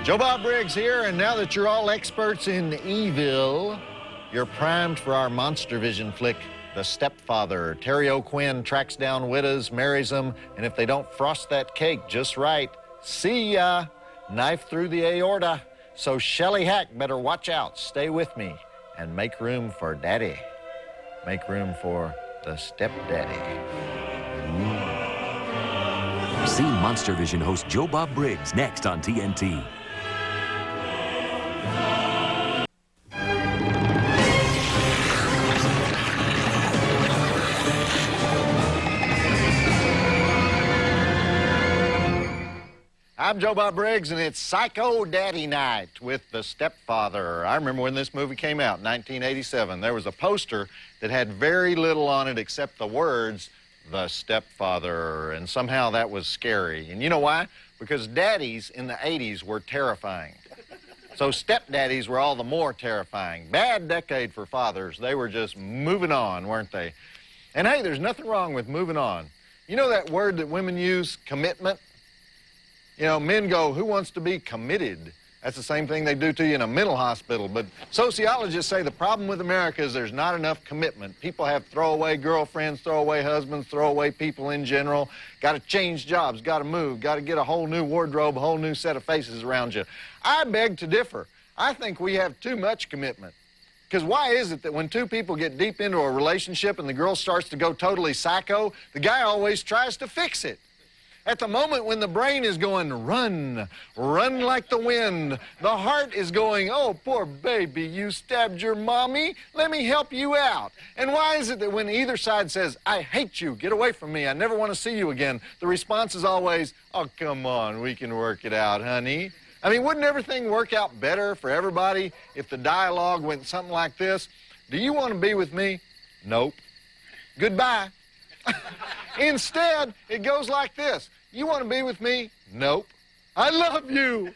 Joe Bob Briggs here, and now that you're all experts in evil, you're primed for our Monstervision flick, The Stepfather. Terry O'Quinn tracks down widows, marries them, and if they don't frost that cake just right, see ya, knife through the aorta. So Shelley Hack better watch out, stay with me, and make room for Daddy. Make room for the stepdaddy. See Monstervision host Joe Bob Briggs next on TNT. I'm Joe Bob Briggs, and it's Psycho Daddy Night with The Stepfather. I remember when this movie came out in 1987. There was a poster that had very little on it except the words, The Stepfather, and somehow that was scary. And you know why? Because daddies in the 80s were terrifying. So stepdaddies were all the more terrifying. Bad decade for fathers. They were just moving on, weren't they? And hey, there's nothing wrong with moving on. You know that word that women use, commitment? You know, men go, who wants to be committed? That's the same thing they do to you in a mental hospital. But sociologists say the problem with America is there's not enough commitment. People have throwaway girlfriends, throwaway husbands, throwaway people in general. Got to change jobs, got to move, got to get a whole new wardrobe, a whole new set of faces around you. I beg to differ. I think we have too much commitment. Because why is it that when two people get deep into a relationship and the girl starts to go totally psycho, the guy always tries to fix it? At the moment when the brain is going, run, run like the wind, the heart is going, oh, poor baby, you stabbed your mommy, let me help you out. And why is it that when either side says, I hate you, get away from me, I never want to see you again, the response is always, oh, come on, we can work it out, honey. I mean, wouldn't everything work out better for everybody if the dialogue went something like this? Do you want to be with me? Nope. Goodbye. Instead, it goes like this. You want to be with me? Nope. I love you.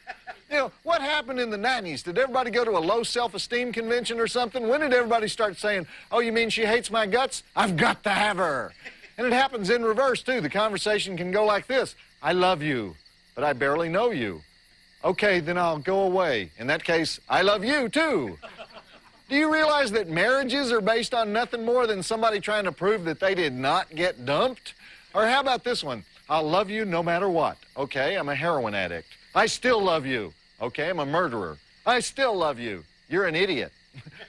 You know, what happened in the 90s? Did everybody go to a low self-esteem convention or something? When did everybody start saying, oh, you mean she hates my guts? I've got to have her. And it happens in reverse, too. The conversation can go like this. I love you, but I barely know you. Okay, then I'll go away. In that case, I love you, too. Do you realize that marriages are based on nothing more than somebody trying to prove that they did not get dumped? Or how about this one? I'll love you no matter what. Okay, I'm a heroin addict. I still love you. Okay, I'm a murderer. I still love you. You're an idiot.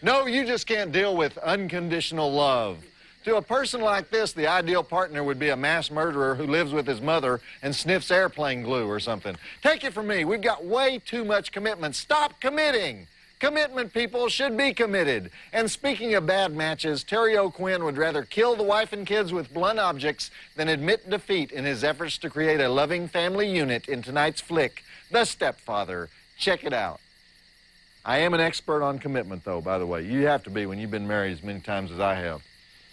No, you just can't deal with unconditional love. To a person like this, the ideal partner would be a mass murderer who lives with his mother and sniffs airplane glue or something. Take it from me, we've got way too much commitment. Stop committing. Commitment people should be committed. And speaking of bad matches, Terry O'Quinn would rather kill the wife and kids with blunt objects than admit defeat in his efforts to create a loving family unit in tonight's flick, The Stepfather. Check it out. I am an expert on commitment, though, by the way. You have to be when you've been married as many times as I have.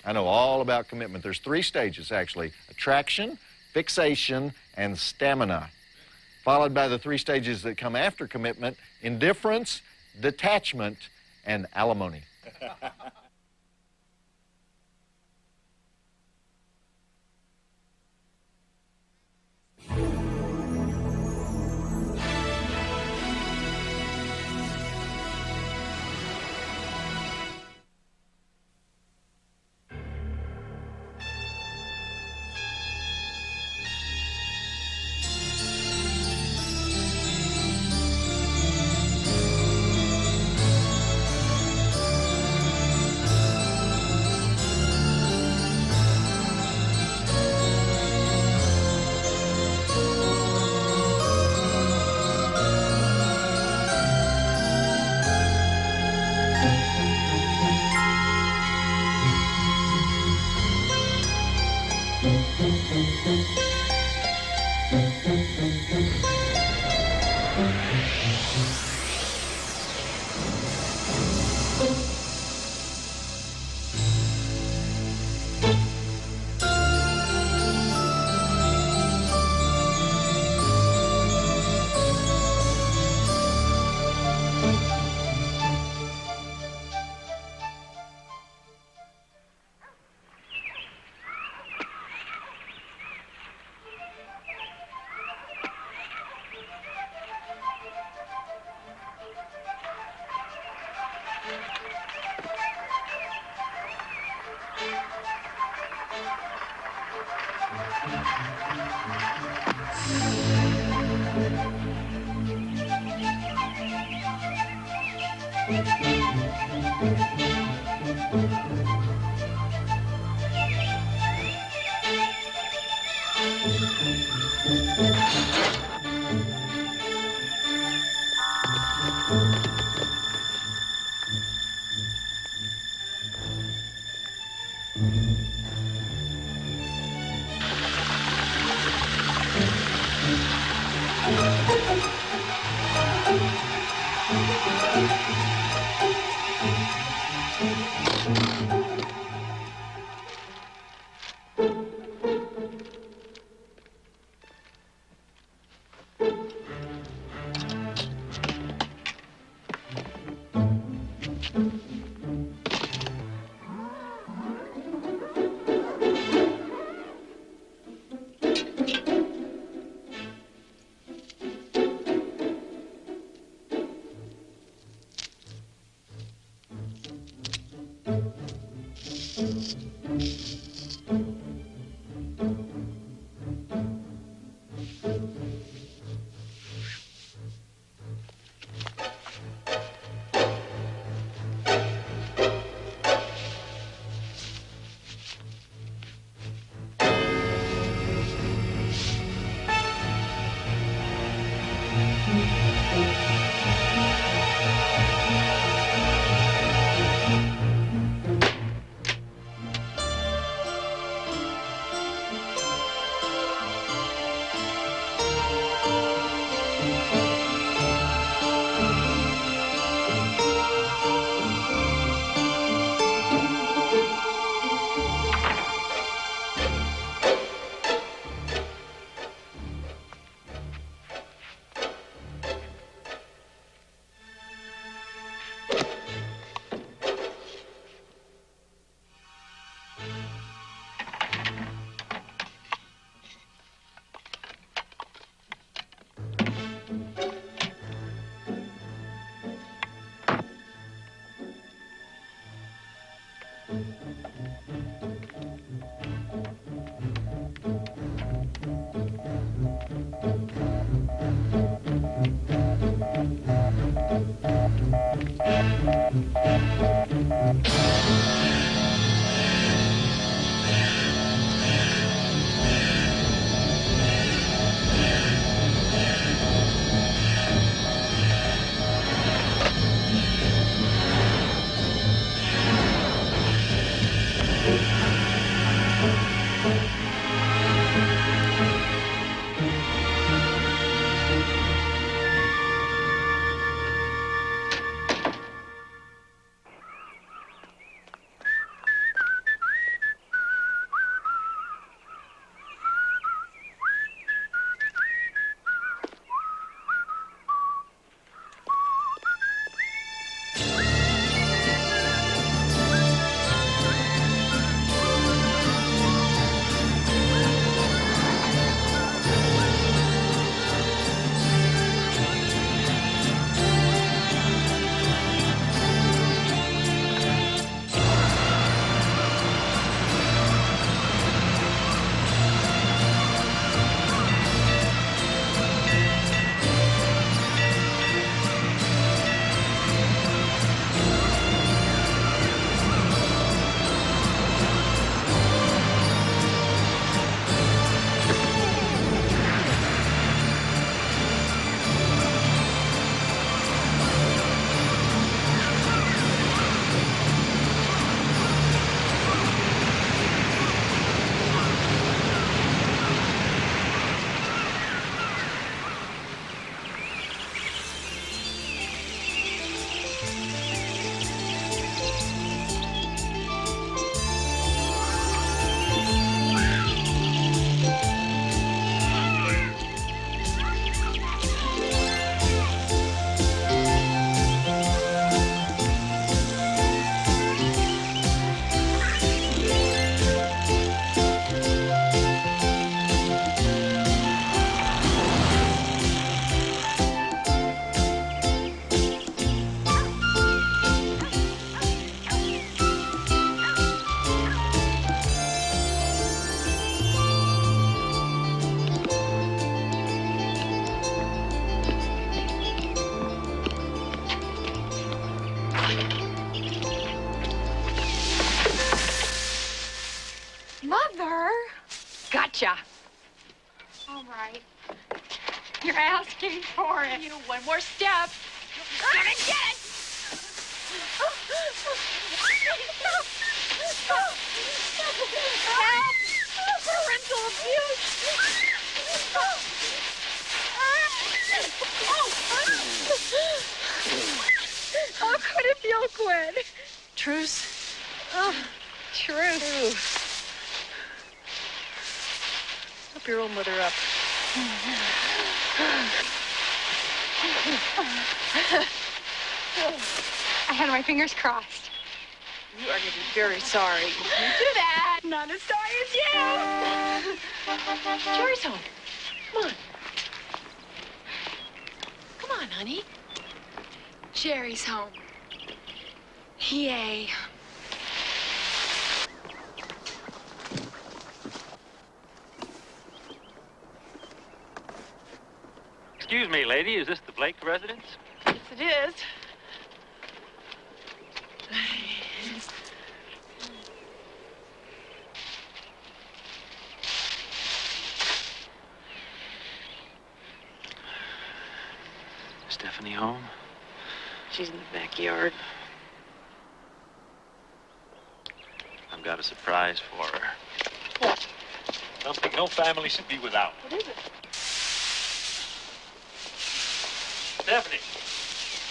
I know all about commitment. There's 3 stages, actually. Attraction, fixation, and stamina. Followed by the 3 stages that come after commitment, indifference, detachment, and alimony. right. You're asking for it. You, one more step. You're gonna get it! Help! Parental abuse! Oh, could it feel good? Truce. Oh, truth. Help your old mother up. I had my fingers crossed. You are going to be very sorry. You do that. Not as sorry as you. Jerry's home. Come on. Come on, honey. Jerry's home. Yay. Excuse me, lady, is this the Blake residence? Yes, it is. Stephanie home? She's in the backyard. I've got a surprise for her. What? Something no family should be without. What is it? Stephanie,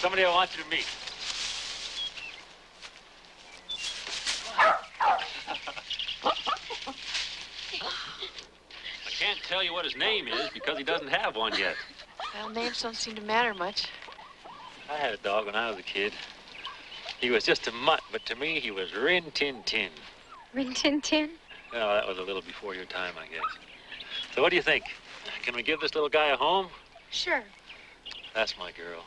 somebody I want you to meet. I can't tell you what his name is because he doesn't have one yet. Well, names don't seem to matter much. I had a dog when I was a kid. He was just a mutt, but to me, he was Rin Tin Tin. Rin Tin Tin? Well, that was a little before your time, I guess. So what do you think? Can we give this little guy a home? Sure. That's my girl.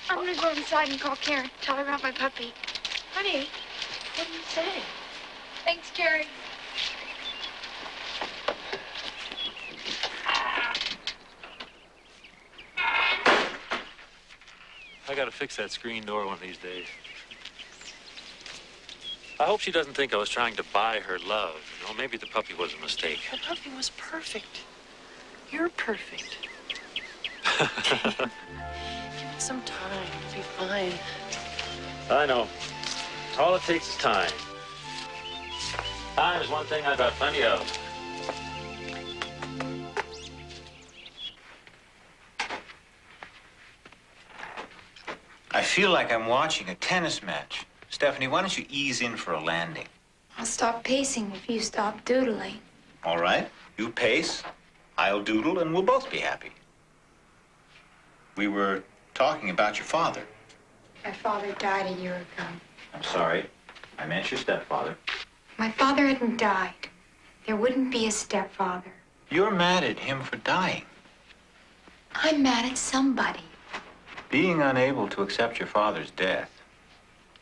I'm gonna go inside and call Karen. Tell her about my puppy. Honey, what do you say? Thanks, Jerry. I gotta fix that screen door one of these days. I hope she doesn't think I was trying to buy her love. You know, maybe the puppy was a mistake. The puppy was perfect. You're perfect. Give it some time. It'll be fine. I know. All it takes is time. Time is one thing I've got plenty of. I feel like I'm watching a tennis match. Stephanie, why don't you ease in for a landing? I'll stop pacing if you stop doodling. All right, you pace, I'll doodle, and we'll both be happy. We were talking about your father. My father died a year ago. I'm sorry, I meant your stepfather. My father hadn't died. There wouldn't be a stepfather. You're mad at him for dying. I'm mad at somebody. Being unable to accept your father's death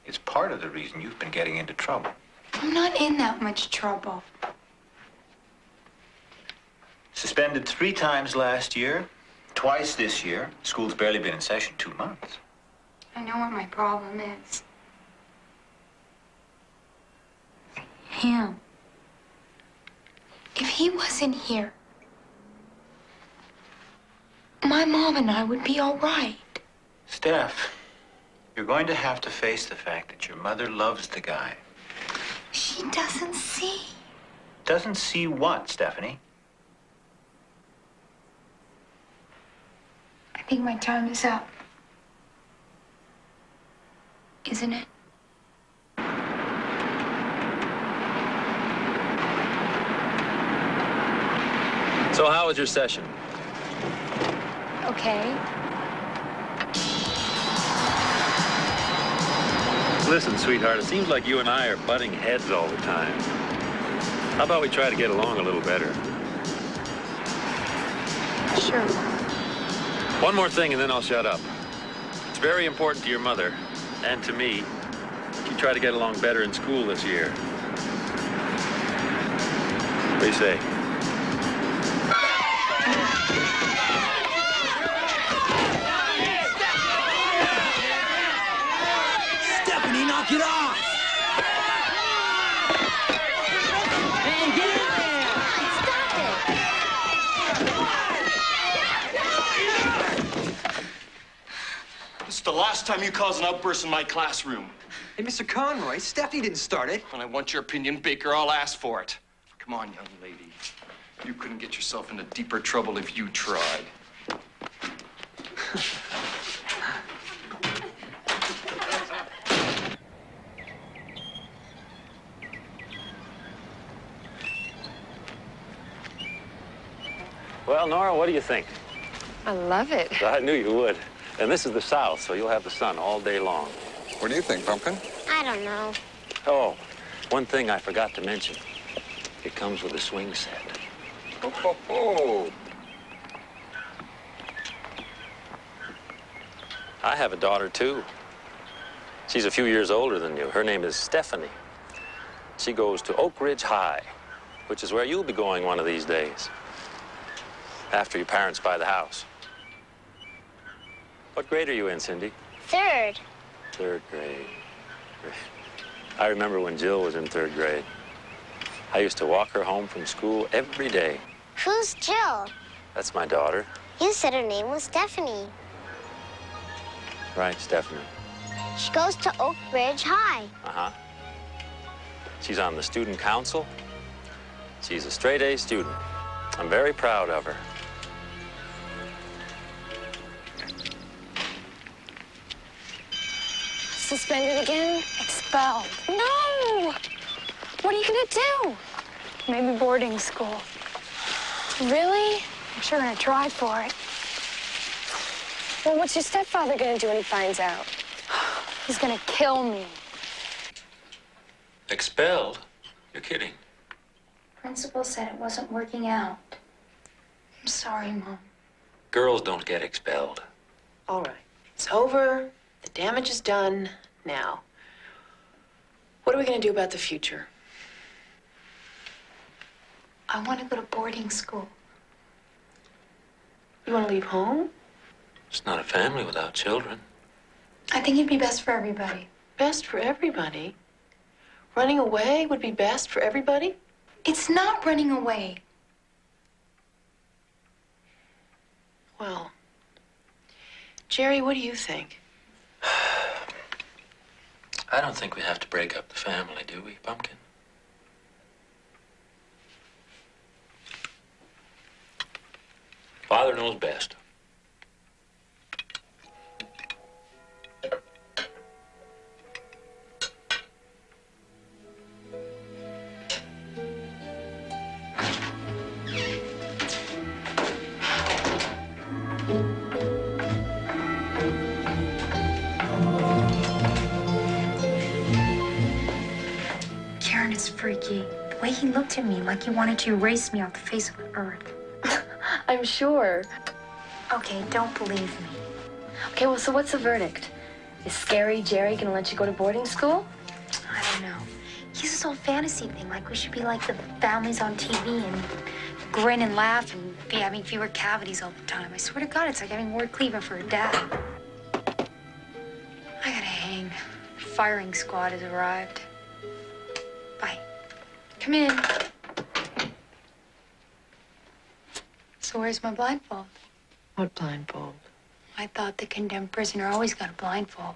is part of the reason you've been getting into trouble. I'm not in that much trouble. Suspended 3 times last year, twice this year. School's barely been in session 2 months. I know what my problem is. Him. If he wasn't here, my mom and I would be all right. Steph, you're going to have to face the fact that your mother loves the guy. She doesn't see. Doesn't see what, Stephanie? I think my time is up. Isn't it? So how was your session? Okay. Listen, sweetheart, it seems like you and I are butting heads all the time. How about we try to get along a little better? Sure. One more thing and then I'll shut up. It's very important to your mother and to me that you try to get along better in school this year. What do you say? Stephanie, knock it off! Man, get in there! time you caused an outburst in my classroom? Hey, Mr. Conroy, Stephanie didn't start it. When I want your opinion, Baker, I'll ask for it. Come on, young lady. You couldn't get yourself into deeper trouble if you tried. Well, Nora, what do you think? I love it. I knew you would. And this is the South, so you'll have the sun all day long. What do you think, Pumpkin? I don't know. Oh, one thing I forgot to mention. It comes with a swing set. Oh, ho, ho. I have a daughter, too. She's a few years older than you. Her name is Stephanie. She goes to Oak Ridge High, which is where you'll be going one of these days, after your parents buy the house. What grade are you in, Cindy? Third. Third grade. I remember when Jill was in third grade. I used to walk her home from school every day. Who's Jill? That's my daughter. You said her name was Stephanie. Right, Stephanie. She goes to Oak Ridge High. Uh-huh. She's on the student council. She's a straight-A student. I'm very proud of her. Suspended again? Expelled. No! What are you gonna do? Maybe boarding school. Really? I'm sure gonna try for it. Well, what's your stepfather gonna do when he finds out? He's gonna kill me. Expelled? You're kidding. Principal said it wasn't working out. I'm sorry, Mom. Girls don't get expelled. All right. It's over. The damage is done. Now, what are we going to do about the future? I want to go to boarding school. You want to leave home? It's not a family without children. I think it'd be best for everybody. Best for everybody? Running away would be best for everybody? It's not running away. Well, Jerry, what do you think? I don't think we have to break up the family, do we, Pumpkin? Father knows best. Karen is freaky. The way he looked at me like he wanted to erase me off the face of the earth. I'm sure. Okay, don't believe me. Okay, well, so what's the verdict? Is Scary Jerry gonna let you go to boarding school? I don't know. He's this whole fantasy thing, like we should be like the families on TV and grin and laugh and be having fewer cavities all the time. I swear to God, it's like having word cleaver for a dad. I gotta hang. Firing squad has arrived. Bye. Come in. So where's my blindfold? What blindfold? I thought the condemned prisoner always got a blindfold.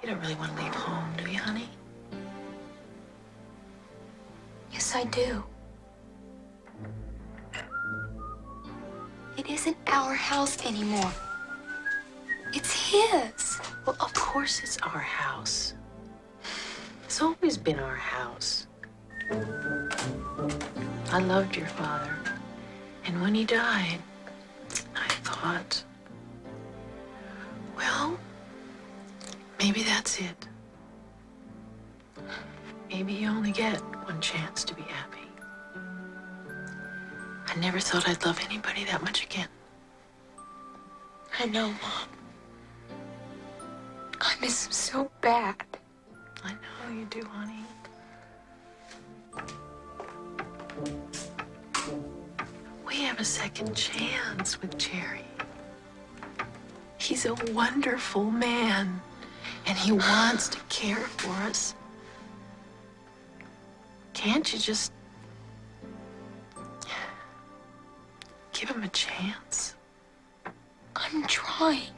You don't really want to leave home, do you, honey? Yes, I do. It isn't our house anymore. It's his. Well, of course it's our house. It's always been our house. I loved your father. And when he died, I thought, well, maybe that's it. Maybe you only get one chance to be happy. I never thought I'd love anybody that much again. I know, Mom. I miss him so bad. I know you do, honey. We have a second chance with Jerry. He's a wonderful man. And he wants to care for us. Can't you just give him a chance? I'm trying.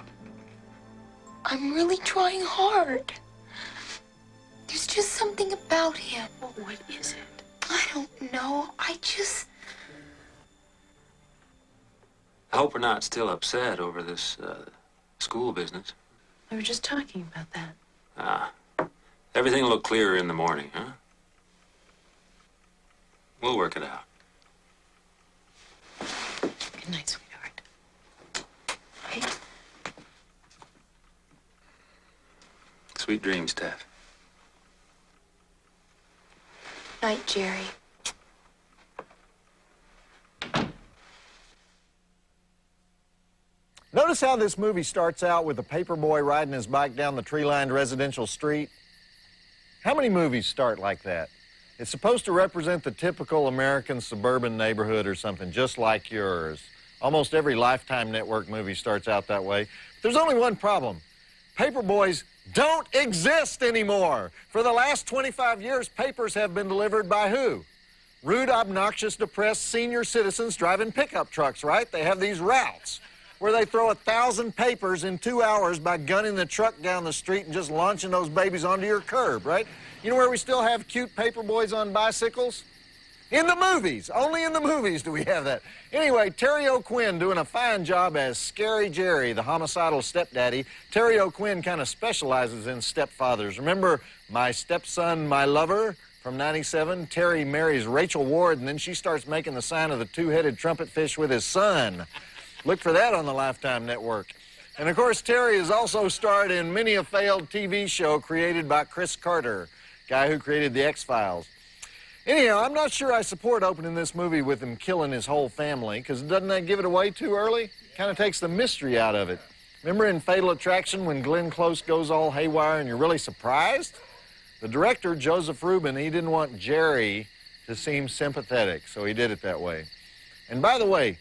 I'm really trying hard. There's just something about him. Well, what is it? I don't know. I hope we're not still upset over this school business. We were just talking about that. Ah, everything will look clearer in the morning, huh? We'll work it out. Good night, sweetheart. Hey. Sweet dreams, Steph. Night, Jerry. Notice how this movie starts out with a paperboy riding his bike down the tree-lined residential street? How many movies start like that? It's supposed to represent the typical American suburban neighborhood or something just like yours. Almost every Lifetime Network movie starts out that way. There's only one problem. Paperboys don't exist anymore. For the last 25 years, papers have been delivered by who? Rude, obnoxious, depressed senior citizens driving pickup trucks, right? They have these routes where they throw 1,000 papers in 2 hours by gunning the truck down the street and just launching those babies onto your curb, right? You know where we still have cute paperboys on bicycles? In the movies. Only in the movies do we have that. Anyway, Terry O'Quinn doing a fine job as Scary Jerry, the homicidal stepdaddy. Terry O'Quinn kind of specializes in stepfathers. Remember My Stepson, My Lover from '97? Terry marries Rachel Ward, and then she starts making the sign of the two-headed trumpet fish with his son. Look for that on the Lifetime Network. And, of course, Terry has also starred in many a failed TV show created by Chris Carter, guy who created The X-Files. Anyhow, I'm not sure I support opening this movie with him killing his whole family, because doesn't that give it away too early? Kind of takes the mystery out of it. Remember in Fatal Attraction when Glenn Close goes all haywire and you're really surprised? The director, Joseph Rubin, he didn't want Jerry to seem sympathetic, so he did it that way. And by the way,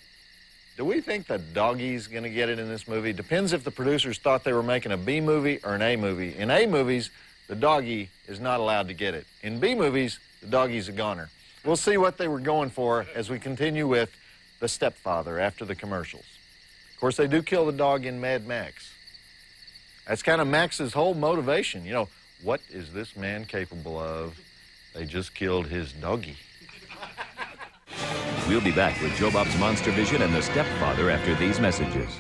do we think the doggie's going to get it in this movie? Depends if the producers thought they were making a B movie or an A movie. In A movies, the doggie is not allowed to get it. In B movies, the doggie's a goner. We'll see what they were going for as we continue with The Stepfather after the commercials. Of course, they do kill the dog in Mad Max. That's kind of Max's whole motivation. You know, what is this man capable of? They just killed his doggie. We'll be back with Joe Bob's Monstervision and The Stepfather after these messages.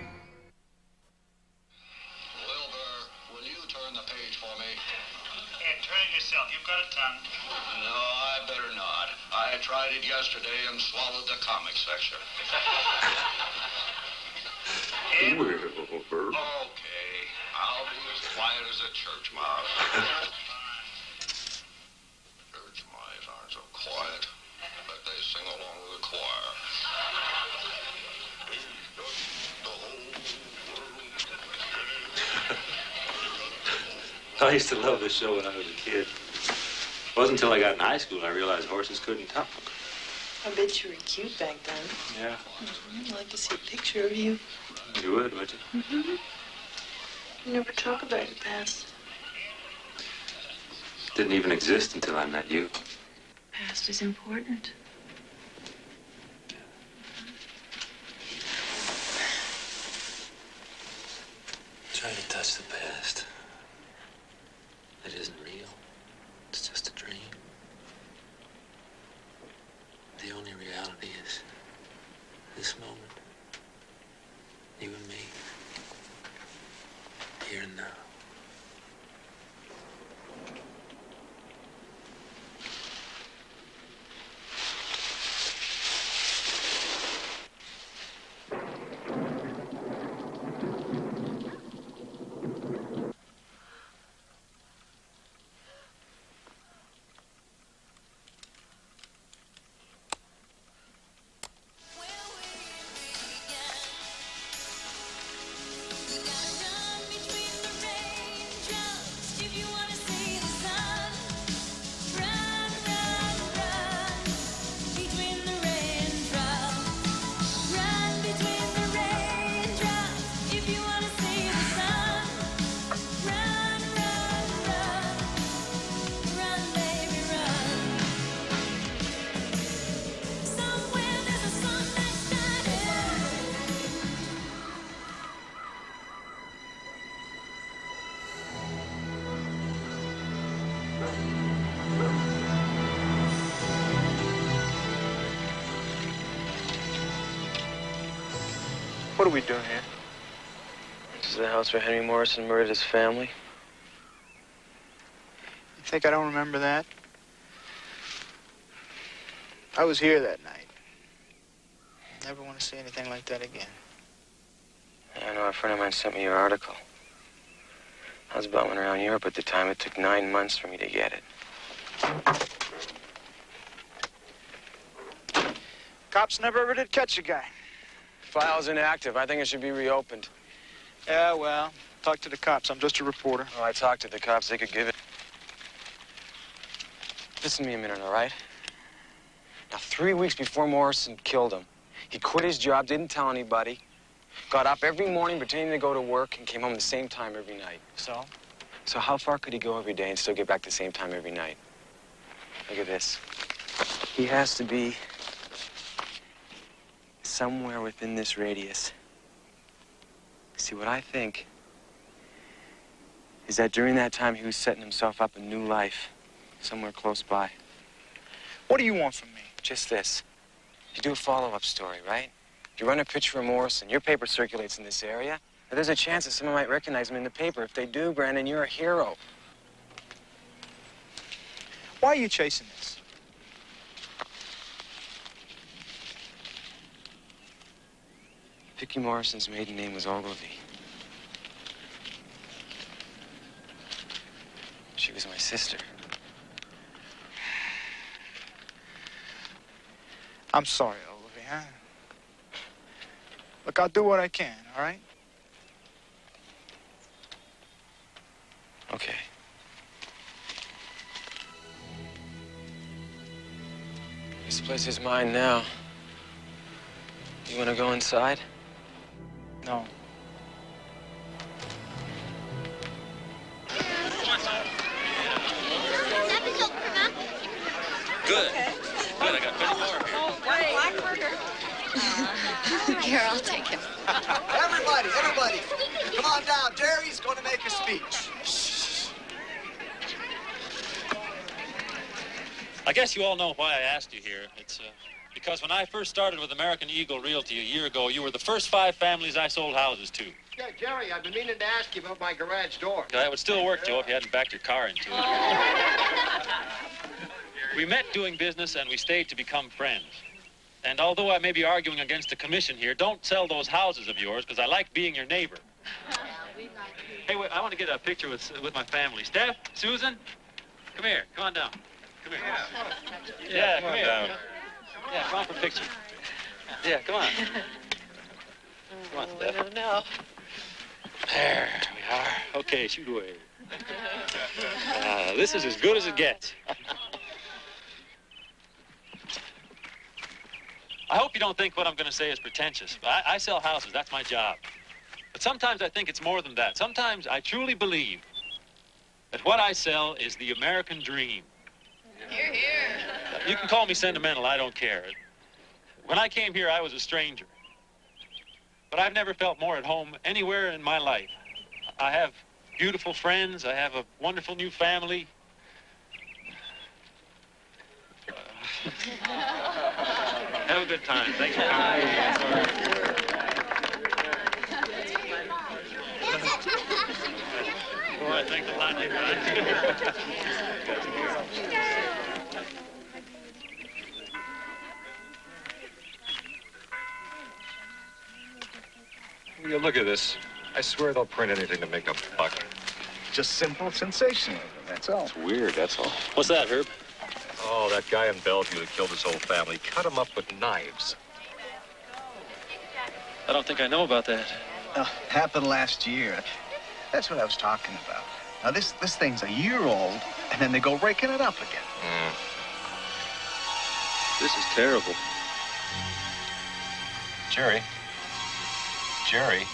Wilbur, will you turn the page for me? And turn it yourself. You've got a tongue. No, I better not. I tried it yesterday and swallowed the comic section. Wilbur. Okay, I'll be as quiet as a church mouse. Church mice aren't so quiet, but they sing along with the choir. I used to love this show when I was a kid. It wasn't until I got in high school I realized horses couldn't talk. I bet you were cute back then. Yeah. I'd like to see a picture of you. You would you? Mm-hmm. You never talk about your past. Didn't even exist until I met you. Past is important. Try to touch the past. It isn't real. It's just a dream. The only reality is this moment. You and me. Here and now. What are we doing here? This is the house where Henry Morrison murdered his family. You think I don't remember that? I was here that night. Never want to see anything like that again. I know a friend of mine sent me your article. I was bumming around Europe at the time. It took 9 months for me to get it. Cops never ever did catch a guy. File's inactive. I think it should be reopened. Yeah, well, talk to the cops. I'm just a reporter. Oh, I talked to the cops. They could give it. Listen to me a minute, all right? Now, 3 weeks before Morrison killed him, he quit his job, didn't tell anybody, got up every morning pretending to go to work, and came home the same time every night. So? So how far could he go every day and still get back the same time every night? Look at this. He has to be somewhere within this radius. See, what I think is that during that time he was setting himself up a new life somewhere close by. What do you want from me? Just this. You do a follow-up story, right? You run a picture of Morrison. Your paper circulates in this area. Now, there's a chance that someone might recognize him in the paper. If they do, Brandon, you're a hero. Why are you chasing this? Vicky Morrison's maiden name was Ogilvy. She was my sister. I'm sorry, Ogilvy, huh? Look, I'll do what I can, all right? Okay. This place is mine now. You want to go inside? No. Good. Good, I got 30 more here. Here, I'll take him. Everybody, come on down. Jerry's going to make a speech. I guess you all know why I asked you here. It's because when I first started with American Eagle Realty a year ago, you were the first 5 families I sold houses to. Yeah, Jerry, I've been meaning to ask you about my garage door. That would still work, Joe, if you hadn't backed your car into it. We met doing business, and we stayed to become friends. And although I may be arguing against the commission here, don't sell those houses of yours, because I like being your neighbor. Hey, wait, I want to get a picture with my family. Steph, Susan, come here. Come on down. Come here. Yeah, come here. Yeah, come on for a picture. Yeah, come on. Come on, Steph. No. There we are. Okay, shoot away. This is as good as it gets. I hope you don't think what I'm going to say is pretentious. I sell houses. That's my job. But sometimes I think it's more than that. Sometimes I truly believe that what I sell is the American dream. Hear, hear. You can call me sentimental. I don't care. When I came here, I was a stranger. But I've never felt more at home anywhere in my life. I have beautiful friends. I have a wonderful new family. Have a good time. Thanks for coming. All right, thanks a lot. Will you look at this? I swear they'll print anything to make a buck. Just simple sensationalism, that's all. It's weird, that's all. What's that, Herb? Oh, that guy in Bellevue that killed his whole family. Cut him up with knives. I don't think I know about that. Happened last year. That's what I was talking about. Now, this thing's a year old, and then they go raking it up again. This is terrible. Jerry? Jerry?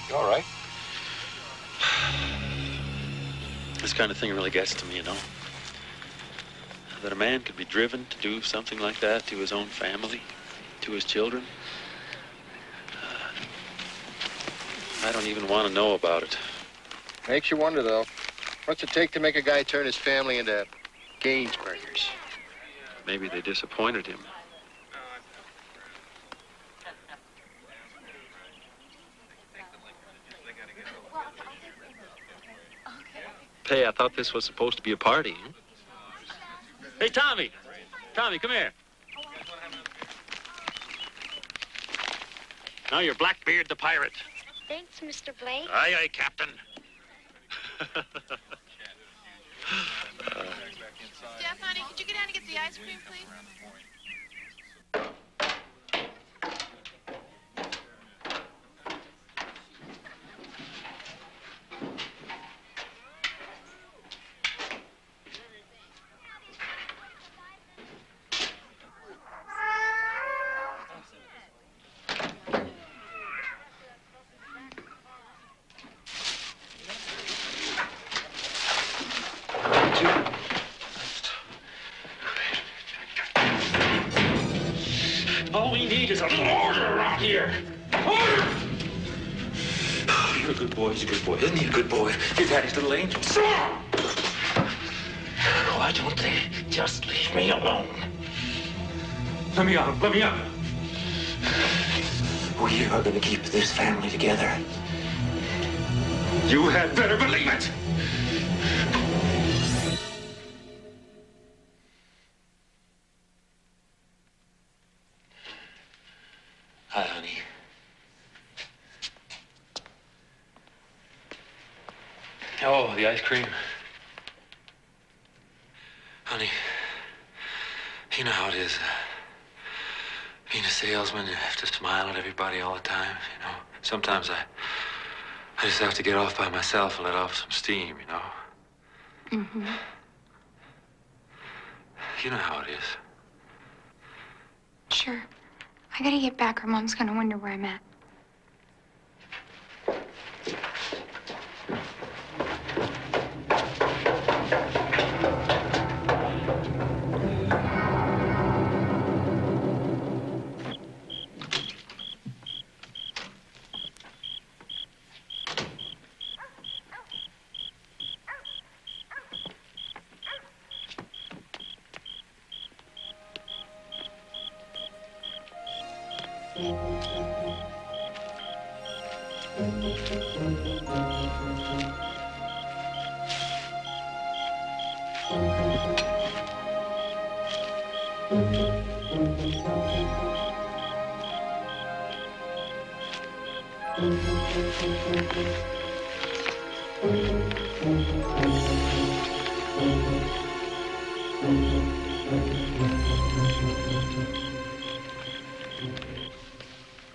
You all right? This kind of thing really gets to me, you know. That a man could be driven to do something like that to his own family, to his children. I don't even want to know about it. Makes you wonder, though. What's it take to make a guy turn his family into Gainsburgers? Maybe they disappointed him. Hey, I thought this was supposed to be a party. Hey, Tommy. Tommy, come here. Now you're Blackbeard the pirate. Thanks, Mr. Blake. Aye, aye, Captain. Steph, honey, could you get down and get the ice cream, please? All we need is a little order around here. Order! You're a good boy. He's a good boy. Isn't he a good boy? Your daddy's little angel. Why don't they just leave me alone? Let me out. Let me out. We are going to keep this family together. You had better believe it. Hi, honey. Oh, the ice cream. Honey, you know how it is. Being a salesman, you have to smile at everybody all the time. You know, sometimes I just have to get off by myself and let off some steam, you know. Mm-hmm. You know how it is. Sure. I gotta get back or Mom's gonna wonder where I'm at.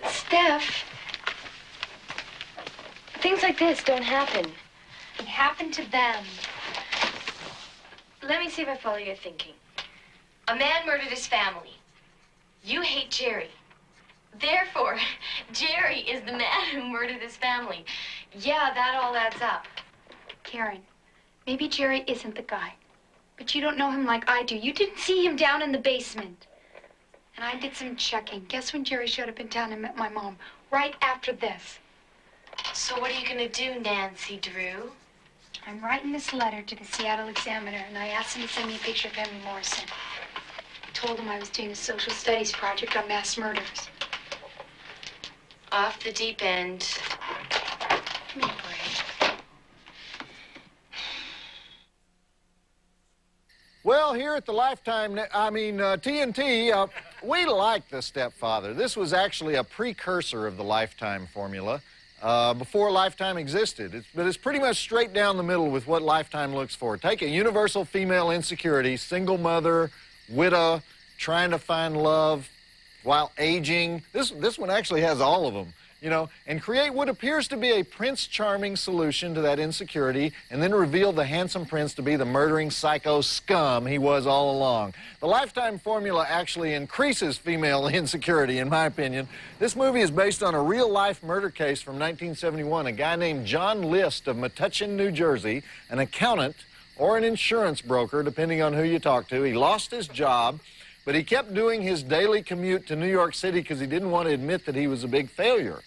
Steph, things like this don't happen. It happened to them. Let me see if I follow your thinking. A man murdered his family. You hate Jerry. Therefore, Jerry is the man who murdered his family. Yeah, that all adds up. Karen, maybe Jerry isn't the guy, but you don't know him like I do. You didn't see him down in the basement. And I did some checking. Guess when Jerry showed up in town and met my mom? Right after this. So what are you gonna do, Nancy Drew? I'm writing this letter to the Seattle Examiner, and I asked him to send me a picture of Henry Morrison. I told him I was doing a social studies project on mass murders. Off the deep end. Give me a break. Well, here at the TNT, we like the Stepfather. This was actually a precursor of the Lifetime formula before Lifetime existed. But it's pretty much straight down the middle with what Lifetime looks for. Take a universal female insecurity, single mother, widow, trying to find love while aging. This one actually has all of them. You know, and create what appears to be a Prince Charming solution to that insecurity, and then reveal the handsome prince to be the murdering psycho scum he was all along. The Lifetime formula actually increases female insecurity, in my opinion. This movie is based on a real-life murder case from 1971. A guy named John List of Metuchen, New Jersey, an accountant or an insurance broker, depending on who you talk to. He lost his job, but he kept doing his daily commute to New York City because he didn't want to admit that he was a big failure.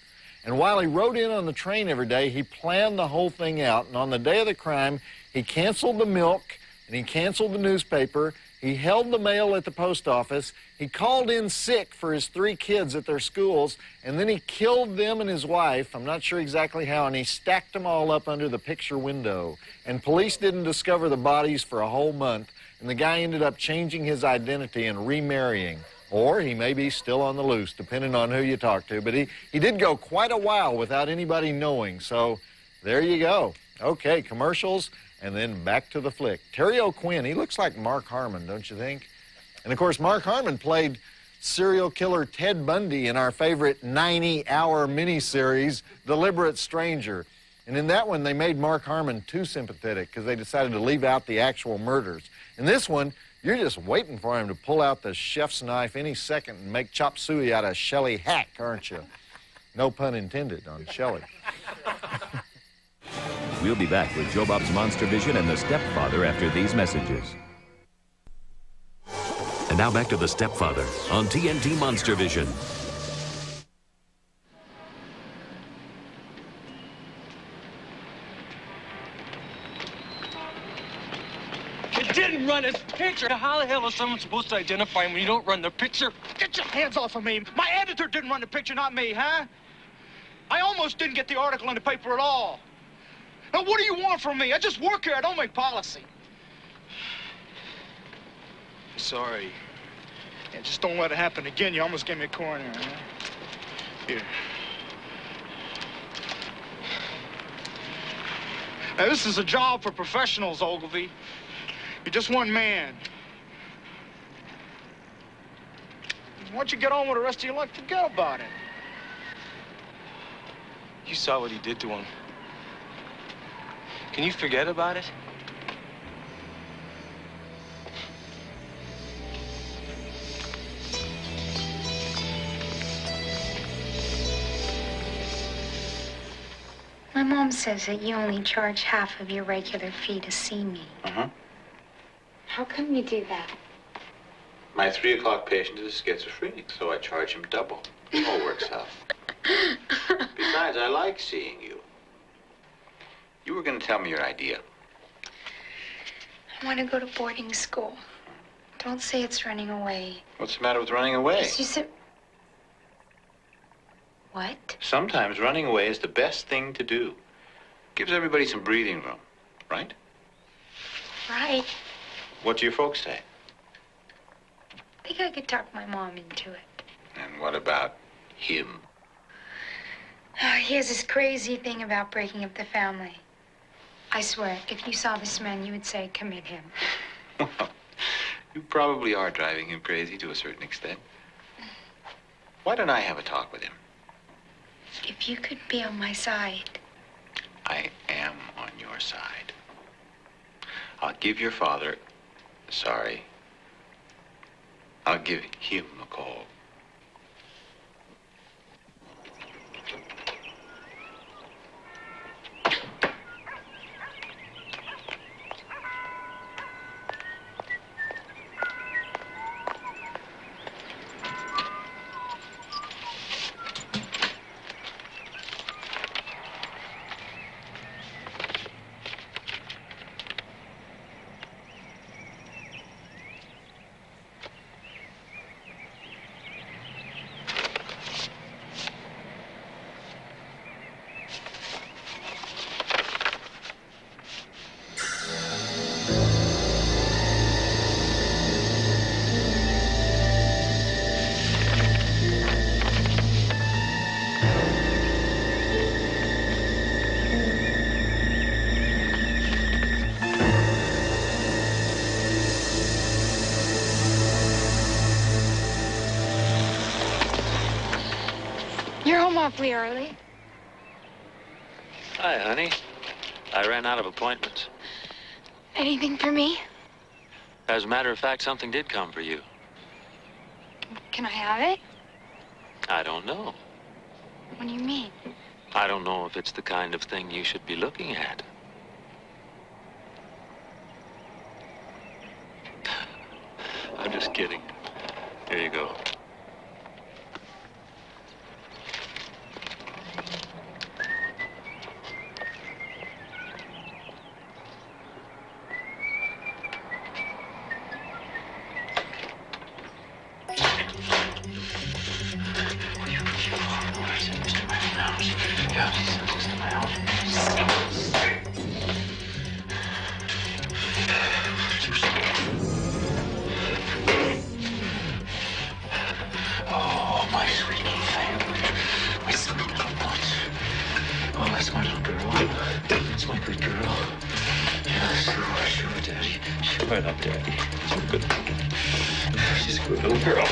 And while he rode in on the train every day, he planned the whole thing out. And on the day of the crime, he canceled the milk, and he canceled the newspaper, He held the mail at the post office. He called in sick for his 3 kids at their schools, and then he killed them and his wife. I'm not sure exactly how, and he stacked them all up under the picture window. And police didn't discover the bodies for a whole month, and the guy ended up changing his identity and remarrying. Or he may be still on the loose, depending on who you talk to. But he did go quite a while without anybody knowing, so there you go. Okay, commercials, and then back to the flick. Terry O'Quinn, he looks like Mark Harmon, don't you think? And, of course, Mark Harmon played serial killer Ted Bundy in our favorite 90-hour miniseries, Deliberate Stranger. And in that one, they made Mark Harmon too sympathetic because they decided to leave out the actual murders. In this one, you're just waiting for him to pull out the chef's knife any second and make chop suey out of Shelley Hack, aren't you? No pun intended on Shelley. We'll be back with Joe Bob's Monstervision and the Stepfather after these messages. And now back to the Stepfather on TNT Monstervision. You didn't run his picture. How the hell is someone supposed to identify him when you don't run the picture? Get your hands off of me. My editor didn't run the picture, not me, huh? I almost didn't get the article in the paper at all. Now, what do you want from me? I just work here. I don't make policy. Sorry. Yeah, just don't let it happen again. You almost gave me a coronary, huh? Here. Now, this is a job for professionals, Ogilvy. You're just one man. Once you get on with the rest of your life, forget about it. You saw what he did to him. Can you forget about it? My mom says that you only charge half of your regular fee to see me. Uh-huh. How come you do that? My 3 o'clock patient is a schizophrenic, so I charge him double. It all works out. Besides, I like seeing you. You were going to tell me your idea. I want to go to boarding school. Don't say it's running away. What's the matter with running away? You said... What? Sometimes running away is the best thing to do. Gives everybody some breathing room, right? Right. What do your folks say? I think I could talk my mom into it. And what about him? He has this crazy thing about breaking up the family. I swear, if you saw this man, you would say, commit him. You probably are driving him crazy to a certain extent. Why don't I have a talk with him? If you could be on my side. I am on your side. I'll give your father... Sorry. I'll give him a call. You're home awfully early. Hi, honey. I ran out of appointments. Anything for me? As a matter of fact, something did come for you. Can I have it? I don't know. What do you mean? I don't know if it's the kind of thing you should be looking at. I'm just kidding. Here you go. Ja, das ist mein Haus. Oh, my sweet little family. My sweet little nuts. Oh, that's my little girl. That's my good girl. Yeah, sure, Daddy. Sure, not Daddy. She's a good She's a good little girl.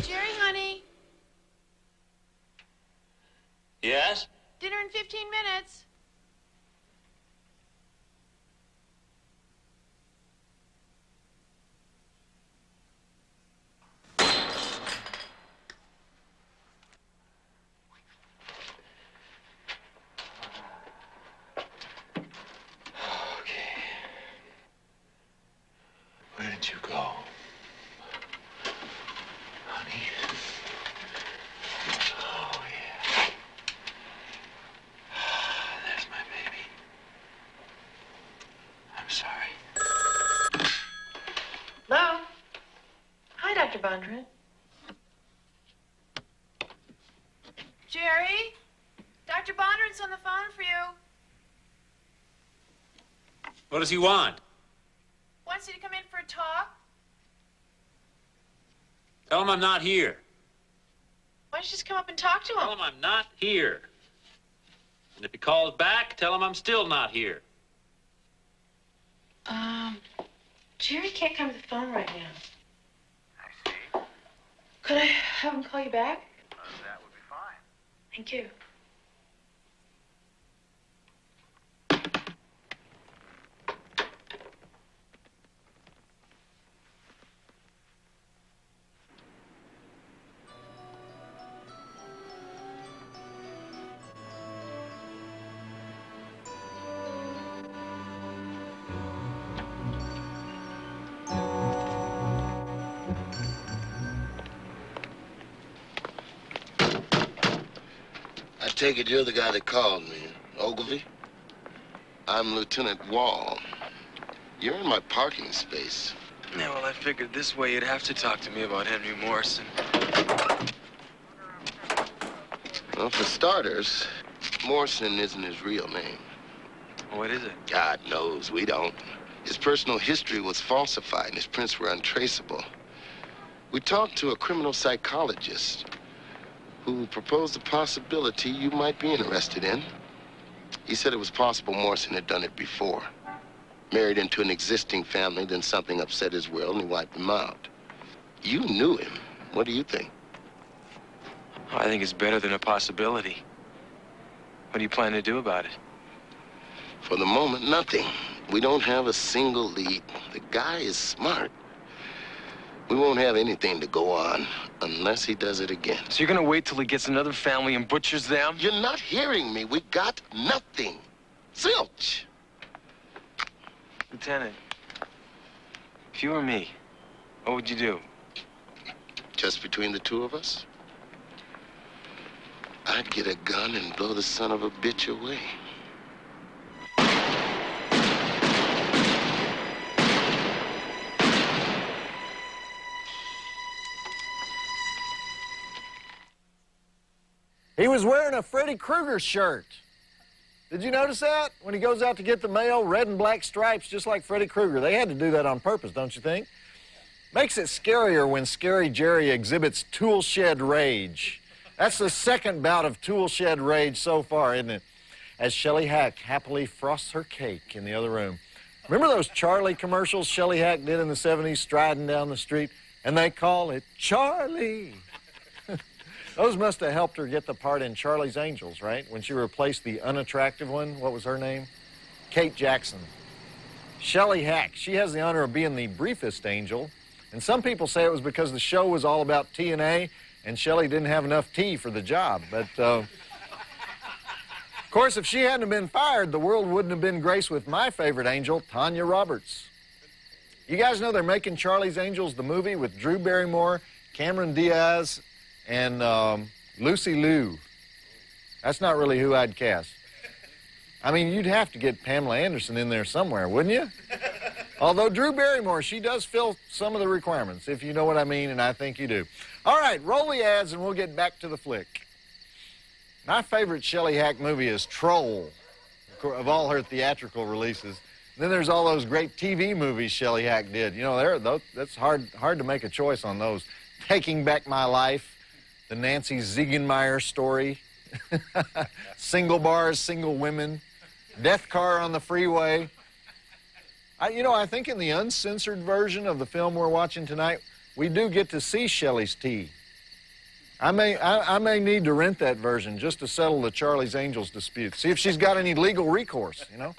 Jerry, honey. Yes? Dinner in 15 minutes. Where did you go? Honey? Oh, yeah. There's my baby. I'm sorry. Hello? Hi, Dr. Bondurant. Jerry? Dr. Bondurant's on the phone for you. What does he want? Wants you to come in for a talk. Tell him I'm not here. Why don't you just come up and talk to him? Tell him I'm not here. And if he calls back, tell him I'm still not here. Jerry can't come to the phone right now. I see. Could I have him call you back? That would be fine. Thank you. I take it you're the guy that called me, Ogilvy? I'm Lieutenant Wall. You're in my parking space. Yeah, well, I figured this way you'd have to talk to me about Henry Morrison. Well, for starters, Morrison isn't his real name. What is it? God knows, we don't. His personal history was falsified and his prints were untraceable. We talked to a criminal psychologist who proposed the possibility you might be interested in. He said it was possible Morrison had done it before. Married into an existing family, then something upset his will and he wiped him out. You knew him. What do you think? I think it's better than a possibility. What do you plan to do about it? For the moment, nothing. We don't have a single lead. The guy is smart. We won't have anything to go on unless he does it again. So you're gonna wait till he gets another family and butchers them? You're not hearing me. We got nothing. Zilch. Lieutenant, if you were me, what would you do? Just between the two of us? I'd get a gun and blow the son of a bitch away. He was wearing a Freddy Krueger shirt. Did you notice that? When he goes out to get the mail, red and black stripes, just like Freddy Krueger. They had to do that on purpose, don't you think? Makes it scarier when Scary Jerry exhibits tool shed rage. That's the second bout of tool shed rage so far, isn't it? As Shelley Hack happily frosts her cake in the other room. Remember those Charlie commercials Shelley Hack did in the 70s, striding down the street? And they call it Charlie. Those must have helped her get the part in Charlie's Angels, right? When she replaced the unattractive one, what was her name? Kate Jackson. Shelley Hack, she has the honor of being the briefest angel. And some people say it was because the show was all about TNA and Shelley didn't have enough tea for the job. But, of course, if she hadn't been fired, the world wouldn't have been graced with my favorite angel, Tanya Roberts. You guys know they're making Charlie's Angels, the movie, with Drew Barrymore, Cameron Diaz, and Lucy Liu. That's not really who I'd cast. I mean, you'd have to get Pamela Anderson in there somewhere, wouldn't you? Although Drew Barrymore, she does fill some of the requirements, if you know what I mean, and I think you do. All right, roll the ads and we'll get back to the flick. My favorite Shelley Hack movie is Troll, of all her theatrical releases. And then there's all those great TV movies Shelley Hack did. You know, that's hard to make a choice on those. Taking Back My Life, the Nancy Ziegenmeyer story, Single Bars, Single Women, Death Car on the Freeway. I think in the uncensored version of the film we're watching tonight, we do get to see Shelley's tea. I may need to rent that version just to settle the Charlie's Angels dispute. See if she's got any legal recourse, you know?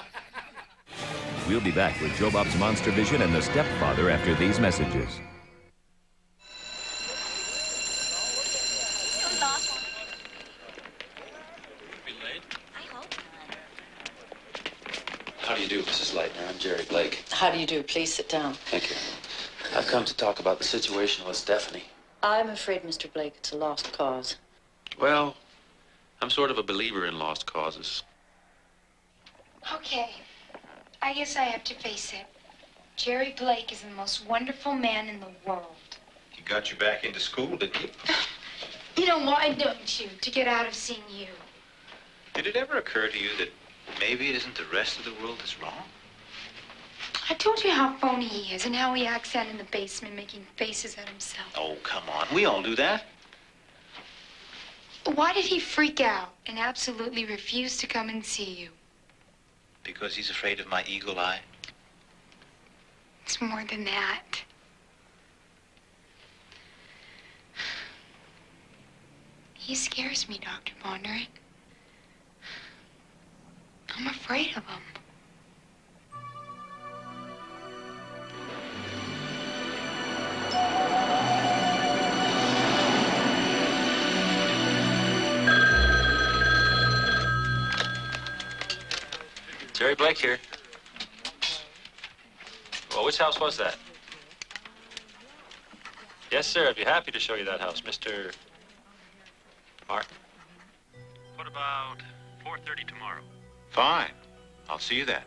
We'll be back with Joe Bob's Monstervision and the Stepfather after these messages. How do you do, Mrs. Leitner? I'm Jerry Blake. How do you do? Please sit down. Thank you. I've come to talk about the situation with Stephanie. I'm afraid, Mr. Blake, it's a lost cause. Well, I'm sort of a believer in lost causes. Okay. I guess I have to face it. Jerry Blake is the most wonderful man in the world. He got you back into school, didn't he? You know, why don't you? To get out of seeing you. Did it ever occur to you that maybe it isn't the rest of the world that's wrong? I told you how phony he is and how he acts out in the basement making faces at himself. Oh, come on. We all do that. Why did he freak out and absolutely refuse to come and see you? Because he's afraid of my eagle eye. It's more than that. He scares me, Dr. Bondurant. I'm afraid of him. Jerry Blake here. Well, which house was that? Yes, sir. I'd be happy to show you that house, Mr. Martin. What about 4:30 tomorrow? Fine. I'll see you then.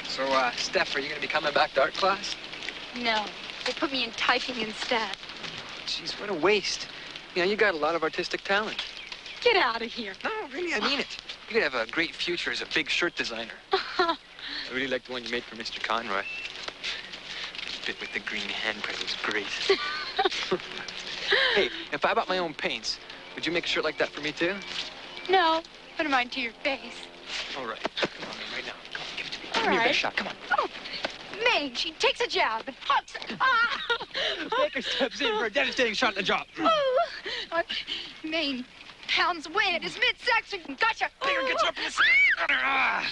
So, Steph, are you going to be coming back to art class? No, they put me in typing instead. Jeez, what a waste. You know, you got a lot of artistic talent. Get out of here. No, really, I mean it. You could have a great future as a big shirt designer. I really like the one you made for Mr. Conroy. The bit with the green handprint was great. Hey, if I bought my own paints, would you make a shirt like that for me, too? No, put them on to your face. All right. Come on, right now. Come on, give it to me. All Give me your right. best shot. Come on. Oh, May, she takes a jab and hucks. Ah! Baker steps in for a devastating shot in the jaw. Oh, Maine pounds away at his midsection. Gotcha. Baker gets up in the center. Ah!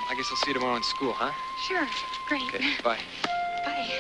I guess I'll see you tomorrow in school, huh? Sure, great. Okay, bye. Bye.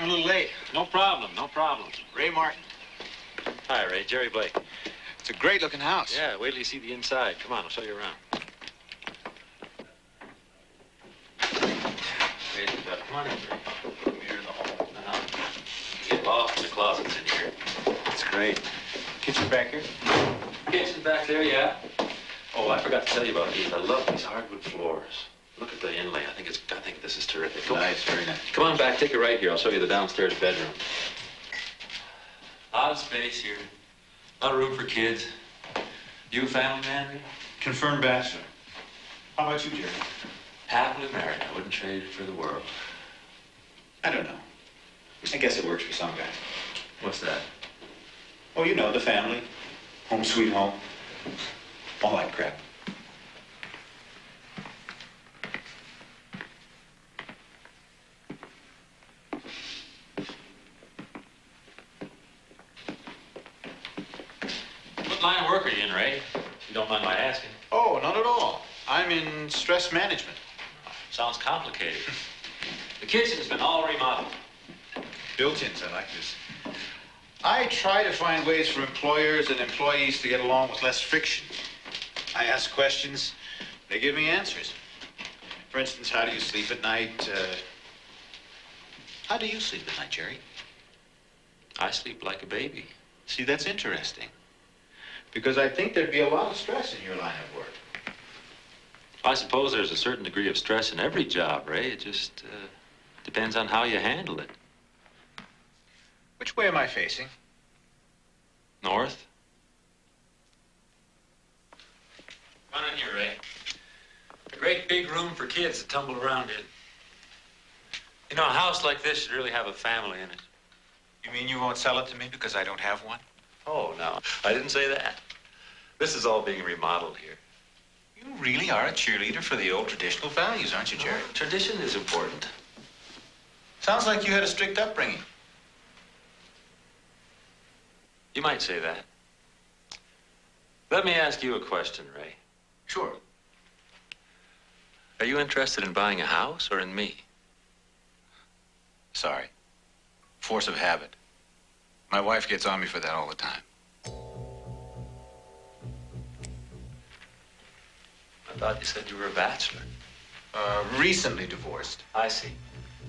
I'm a little late. No problem, no problem. Ray Martin. Hi, Ray. Jerry Blake. It's a great-looking house. Yeah, wait till you see the inside. Come on, I'll show you around. Hey, come on in, Ray. Here in the hall. Get lost in the closets in here. That's great. Kitchen back here? Kitchen back there, yeah. Oh, I forgot to tell you about these. I love these hardwood floors. Look at the inlay. I think this is terrific. Nice, very nice. Come on back, take it right here. I'll show you the downstairs bedroom. A lot of space here. A lot of room for kids. You a family man, Ray? Confirmed bachelor. How about you, Jerry? Happily married. I wouldn't trade it for the world. I don't know. I guess it works for some guys. What's that? Oh, you know, the family. Home sweet home. All that crap. What line of work are you in, Ray? If you don't mind my asking. Oh, not at all. I'm in stress management. Sounds complicated. The kitchen's been all remodeled. Built-ins, I like this. I try to find ways for employers and employees to get along with less friction. I ask questions, they give me answers. For instance, how do you sleep at night? How do you sleep at night, Jerry? I sleep like a baby. See, that's interesting. Because I think there'd be a lot of stress in your line of work. I suppose there's a certain degree of stress in every job, Ray. It just depends on how you handle it. Which way am I facing? North. Come on in here, Ray. A great big room for kids to tumble around in. You know, a house like this should really have a family in it. You mean you won't sell it to me because I don't have one? Oh, no. I didn't say that. This is all being remodeled here. You really are a cheerleader for the old traditional values, aren't you, Jerry? Tradition is important. Sounds like you had a strict upbringing. You might say that. Let me ask you a question, Ray. Sure. Are you interested in buying a house or in me? Sorry. Force of habit. My wife gets on me for that all the time. I thought you said you were a bachelor. Recently divorced. I see.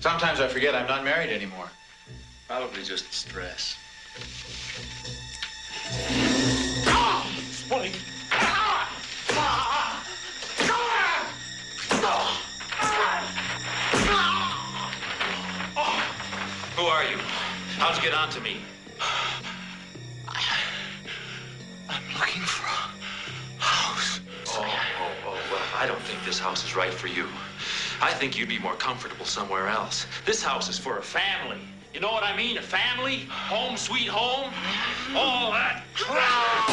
Sometimes I forget I'm not married anymore. Probably just stress. Spuddy. Who are you? How'd you get onto me? I'm looking for a house. Well, I don't think this house is right for you. I think you'd be more comfortable somewhere else. This house is for a family. You know what I mean? A family? Home sweet home? All that crap!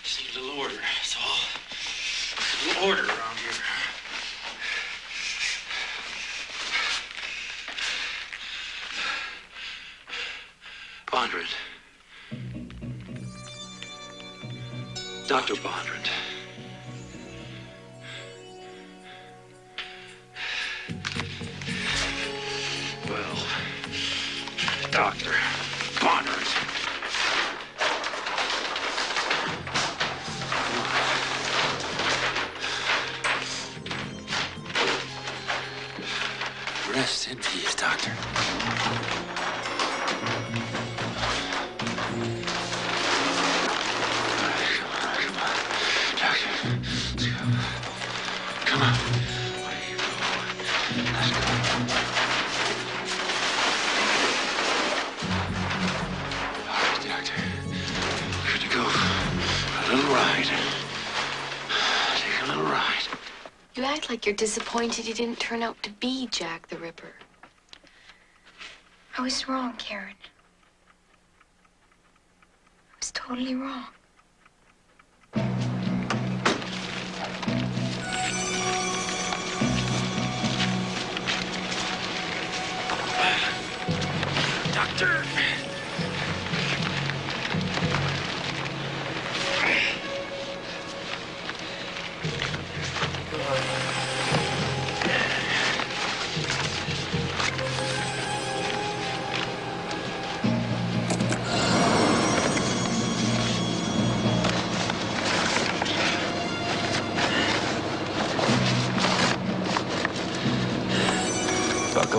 Just need a little order, that's all. A little order around here. Bondrand. Dr. Bondrand. Well, Dr. Bondrand. Rest in peace, Doctor. Come on. Where you going? Let's go. All right, Doctor. Good to go. A little ride. Take a little ride. You act like you're disappointed he didn't turn out to be Jack the Ripper. I was wrong, Karen. I was totally wrong.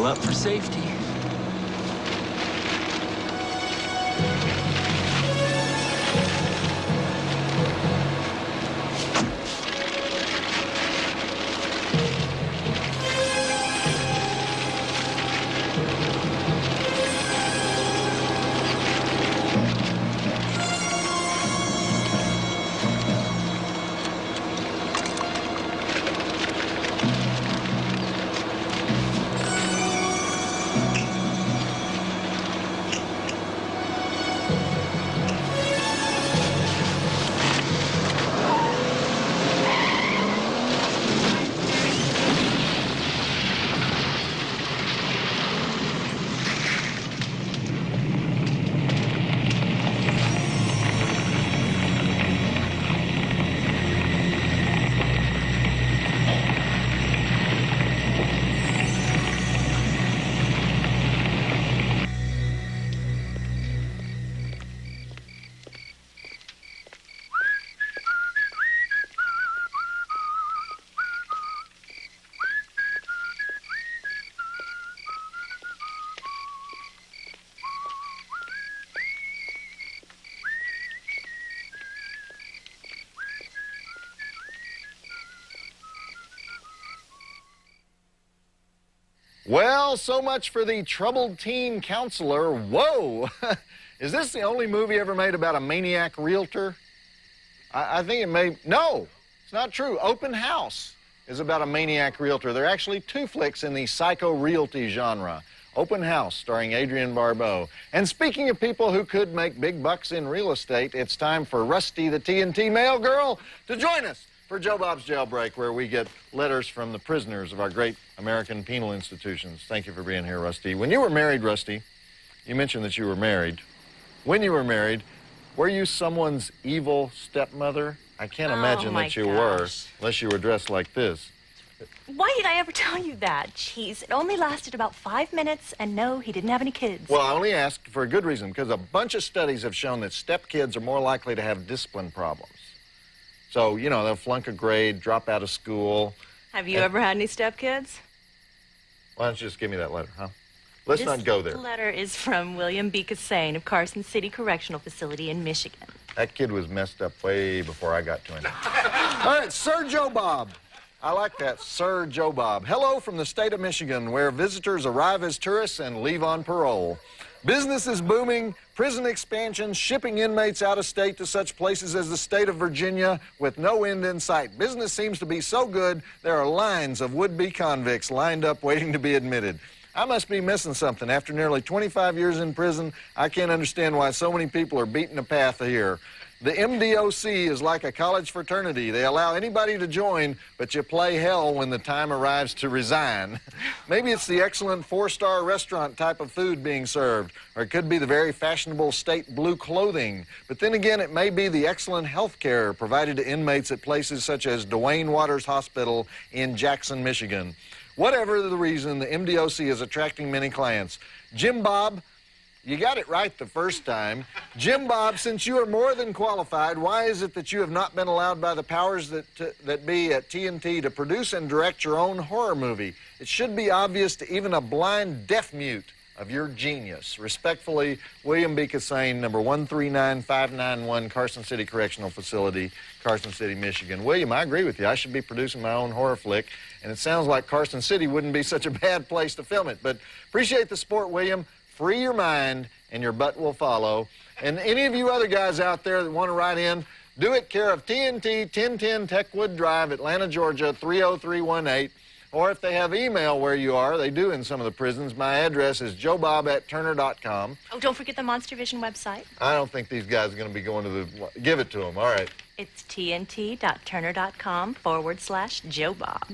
up for safety. Well, so much for the troubled teen counselor. Whoa! Is this the only movie ever made about a maniac realtor? I think it may... No, it's not true. Open House is about a maniac realtor. There are actually 2 flicks in the psycho realty genre. Open House, starring Adrienne Barbeau. And speaking of people who could make big bucks in real estate, it's time for Rusty the TNT Mail Girl to join us for Joe Bob's Jailbreak, where we get letters from the prisoners of our great American penal institutions. Thank you for being here, Rusty. When you were married, Rusty, you mentioned that you were married. When you were married, were you someone's evil stepmother? I can't imagine that you were, unless you were dressed like this. Why did I ever tell you that? Jeez, it only lasted about 5 minutes, and no, he didn't have any kids. Well, I only asked for a good reason, because a bunch of studies have shown that stepkids are more likely to have discipline problems. So, you know, they'll flunk a grade, drop out of school. Have you ever had any stepkids? Why don't you just give me that letter, huh? Let's not go there. This letter is from William B. Cassane of Carson City Correctional Facility in Michigan. That kid was messed up way before I got to him. All right, Sir Joe Bob. I like that, Sir Joe Bob. Hello from the state of Michigan, where visitors arrive as tourists and leave on parole. Business is booming, prison expansion, shipping inmates out of state to such places as the state of Virginia with no end in sight. Business seems to be so good, there are lines of would-be convicts lined up waiting to be admitted. I must be missing something. After nearly 25 years in prison, I can't understand why so many people are beating a path here. The MDOC is like a college fraternity. They allow anybody to join, but you play hell when the time arrives to resign. Maybe it's the excellent 4-star restaurant type of food being served, or it could be the very fashionable state blue clothing. But then again, it may be the excellent health care provided to inmates at places such as Duane Waters Hospital in Jackson, Michigan. Whatever the reason, the MDOC is attracting many clients. Jim Bob, you got it right the first time. Jim Bob, since you are more than qualified, why is it that you have not been allowed by the powers that be at TNT to produce and direct your own horror movie? It should be obvious to even a blind deaf mute of your genius. Respectfully, William B. Cassane, number 139591, Carson City Correctional Facility, Carson City, Michigan. William, I agree with you. I should be producing my own horror flick, and it sounds like Carson City wouldn't be such a bad place to film it. But appreciate the support, William. Free your mind, and your butt will follow. And any of you other guys out there that want to write in, do it care of TNT, 1010 Techwood Drive, Atlanta, Georgia, 30318. Or if they have email where you are, they do in some of the prisons, my address is joebob@turner.com. Oh, don't forget the Monstervision website. I don't think these guys are going to be going to the... Give it to them. All right. It's tnt.turner.com/Joe Bob.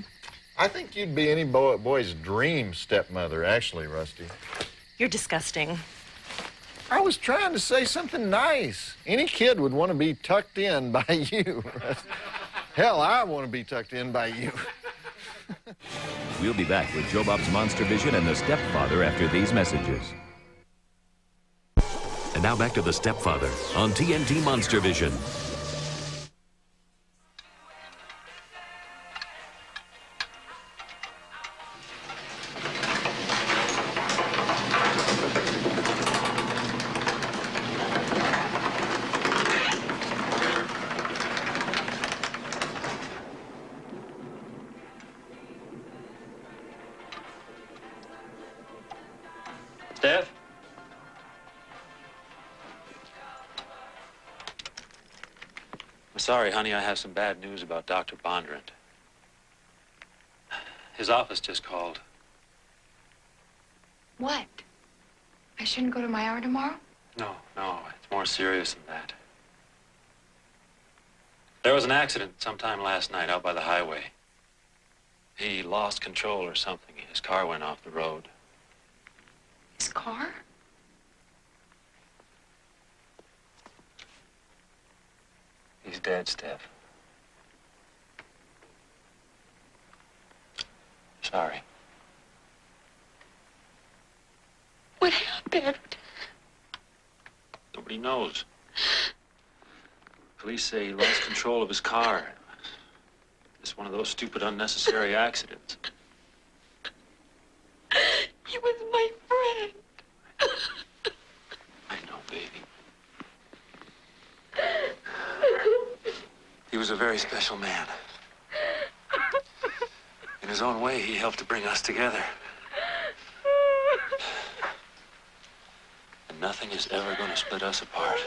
I think you'd be any boy's dream stepmother, actually, Rusty. You're disgusting. I was trying to say something nice. Any kid would want to be tucked in by you. Hell, I want to be tucked in by you. We'll be back with Joe Bob's Monstervision and the Stepfather after these messages. And now back to the Stepfather on TNT Monstervision. sorry, honey. I have some bad news about Dr. Bondurant. His office just called. What? I shouldn't go to my hour tomorrow? No, it's more serious than that. There was an accident sometime last night out by the highway. He lost control or something. His car went off the road. His car? He's dead, Steph. Sorry. What happened? Nobody knows. Police say he lost control of his car. It's one of those stupid, unnecessary accidents. He was my friend. I know, baby. He was a very special man. In his own way, he helped to bring us together. And nothing is ever going to split us apart.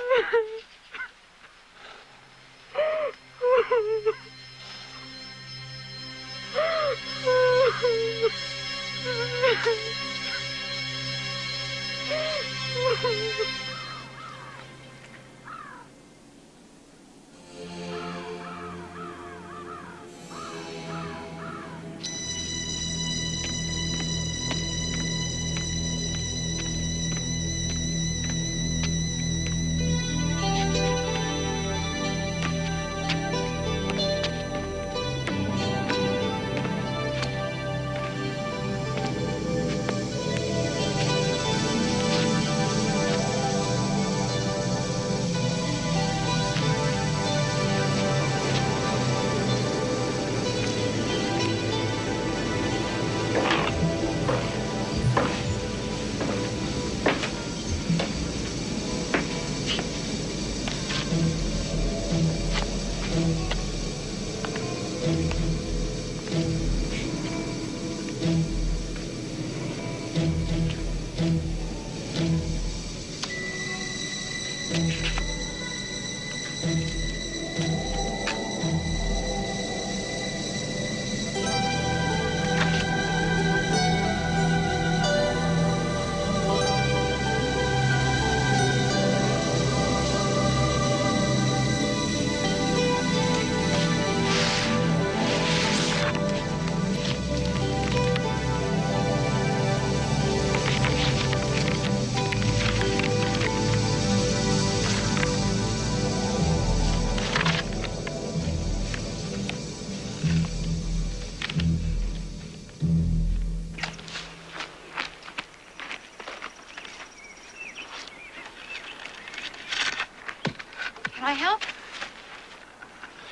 Can I help?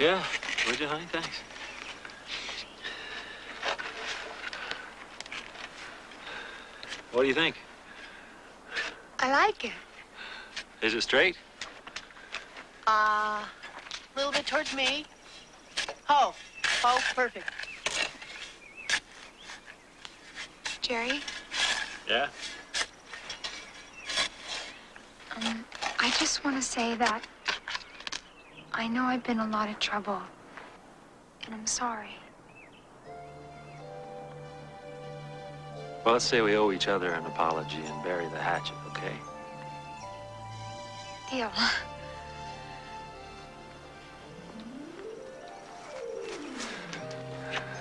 Yeah, would you, honey? Thanks. What do you think? I like it. Is it straight? A little bit towards me. Oh, perfect. Jerry, Yeah? I just want to say that I know I've been a lot of trouble, and I'm sorry. Well, let's say we owe each other an apology and bury the hatchet, okay? Deal.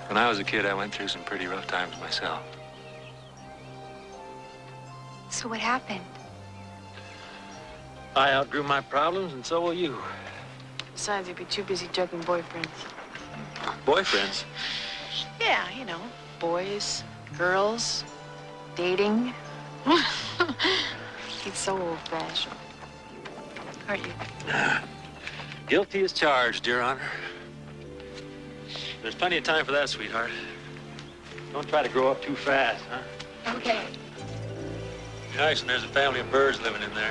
When I was a kid, I went through some pretty rough times myself. So what happened? I outgrew my problems, and so will you. Besides, you'd be too busy juggling boyfriends. Boyfriends? Yeah, you know, boys, girls, dating. He's so old-fashioned. Aren't you? Guilty as charged, Your Honor. There's plenty of time for that, sweetheart. Don't try to grow up too fast, huh? Okay. Be nice when there's a family of birds living in there.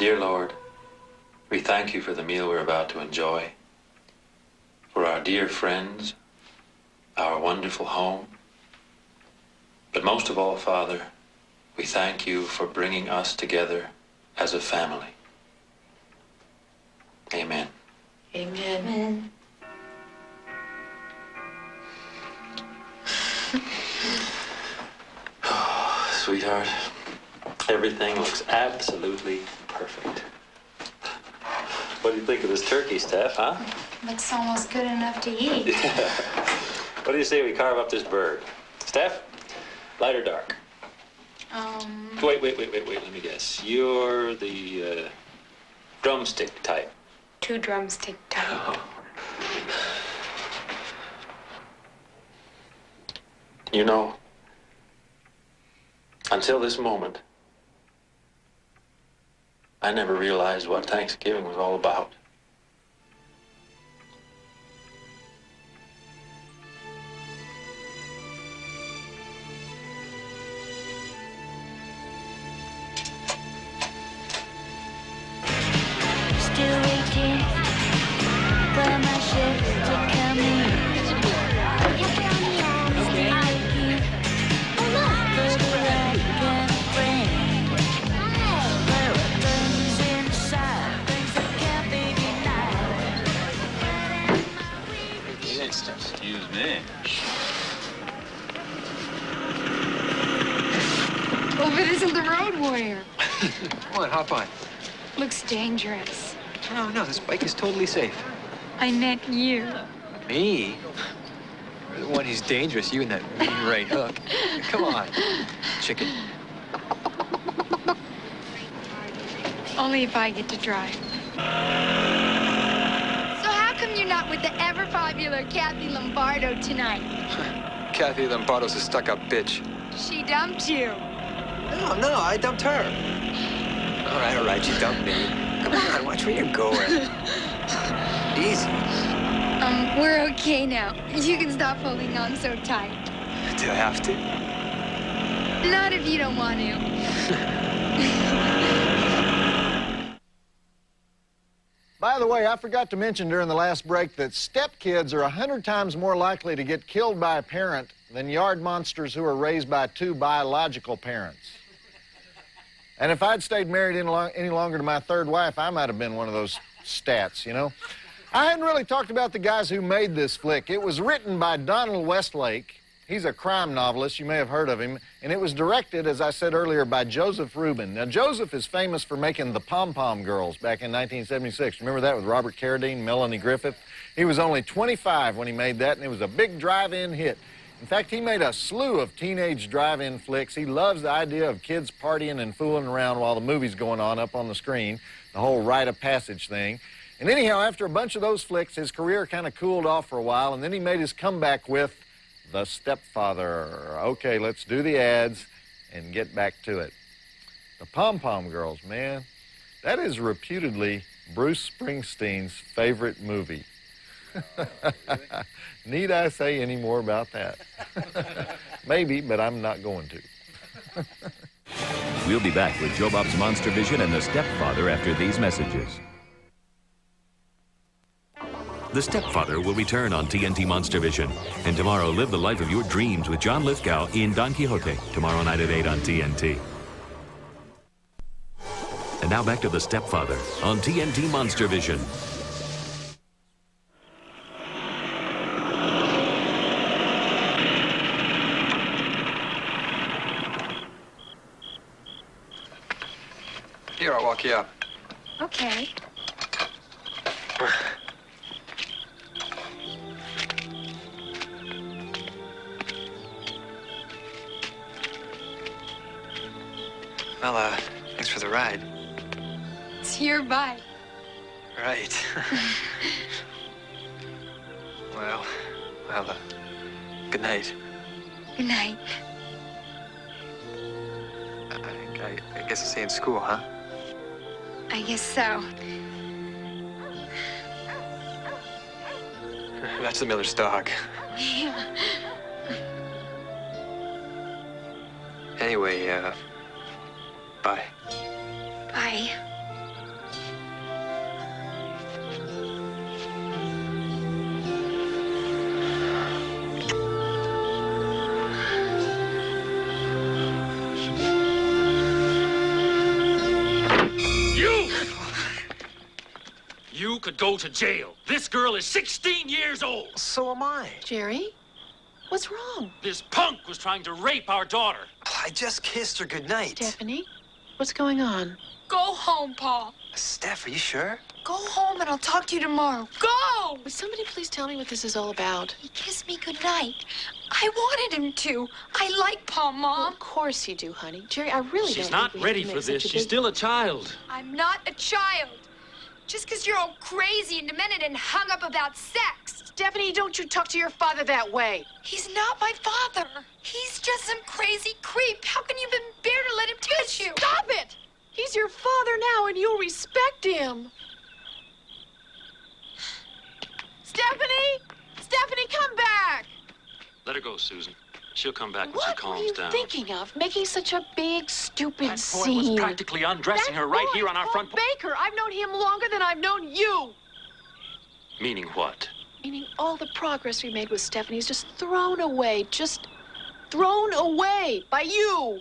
Dear Lord, we thank you for the meal we're about to enjoy, for our dear friends, our wonderful home. But most of all, Father, we thank you for bringing us together as a family. Amen. Amen. Amen. Oh, sweetheart, everything looks absolutely perfect. What do you think of this turkey, Steph, huh? Looks almost good enough to eat. Yeah. What do you say we carve up this bird? Steph, light or dark? Wait, let me guess. You're the drumstick type. 2 drumstick type. Oh. You know, until this moment, I never realized what Thanksgiving was all about. Still waiting for my shift to come in. Excuse me. Oh, but isn't the road warrior? Come on, hop on. Looks dangerous. No, this bike is totally safe. I meant you. Me? You're the one who's dangerous, you and that mean right hook. Come on, chicken. Only if I get to drive. So how come you're not with the ever-popular Kathy Lombardo tonight? Kathy Lombardo's a stuck-up bitch. She dumped you. No, I dumped her. All right, you dumped me. Come on, watch where you're going. Easy. We're okay now. You can stop holding on so tight. Do I have to? Not if you don't want to. By the way, I forgot to mention during the last break that stepkids are 100 times more likely to get killed by a parent than yard monsters who are raised by 2 biological parents. And if I'd stayed married any longer to my 3rd wife, I might have been one of those stats, you know? I hadn't really talked about the guys who made this flick. It was written by Donald Westlake. He's a crime novelist. You may have heard of him. And it was directed, as I said earlier, by Joseph Rubin. Now, Joseph is famous for making the Pom-Pom Girls back in 1976. Remember that with Robert Carradine, Melanie Griffith? He was only 25 when he made that, and it was a big drive-in hit. In fact, he made a slew of teenage drive-in flicks. He loves the idea of kids partying and fooling around while the movie's going on up on the screen, the whole rite of passage thing. And anyhow, after a bunch of those flicks, his career kind of cooled off for a while, and then he made his comeback with The Stepfather. Okay, let's do the ads and get back to it. The Pom-Pom Girls, man, that is reputedly Bruce Springsteen's favorite movie. Need I say any more about that? Maybe, but I'm not going to. We'll be back with Joe Bob's Monstervision and The Stepfather after these messages. The Stepfather will return on TNT Monstervision. And tomorrow, live the life of your dreams with John Lithgow in Don Quixote. Tomorrow night at 8 on TNT. And now back to The Stepfather on TNT Monstervision. Here, I'll walk you up. Okay. Well, thanks for the ride. It's your bike. Right. Well, good night. Good night. I guess I'll see you in school, huh? I guess so. That's the Miller's dog. Yeah. Anyway, bye. Bye. could go to jail. This girl is 16 years old. So am I. Jerry, what's wrong? This punk was trying to rape our daughter. I just kissed her goodnight. Stephanie, what's going on? Go home, Paul. Steph, are you sure? Go home and I'll talk to you tomorrow. Go! Would somebody please tell me what this is all about? He kissed me goodnight. I wanted him to. I like Paul, Mom. Well, of course you do, honey. Jerry, I really She's don't not think we have ready to for make this. such a She's big- still a child. I'm not a child. Just because you're all crazy and demented and hung up about sex. Stephanie, don't you talk to your father that way. He's not my father. He's just some crazy creep. How can you even bear to let him touch you? Stop it! He's your father now, and you'll respect him. Stephanie! Stephanie, come back! Let her go, Susan. She'll come back when she What were calms you down. thinking of? Making such a big, stupid That boy scene. was practically undressing her right here on our front porch. Baker, I've known him longer than I've known you. Meaning what? Meaning all the progress we made with Stephanie is just thrown away. Just thrown away by you.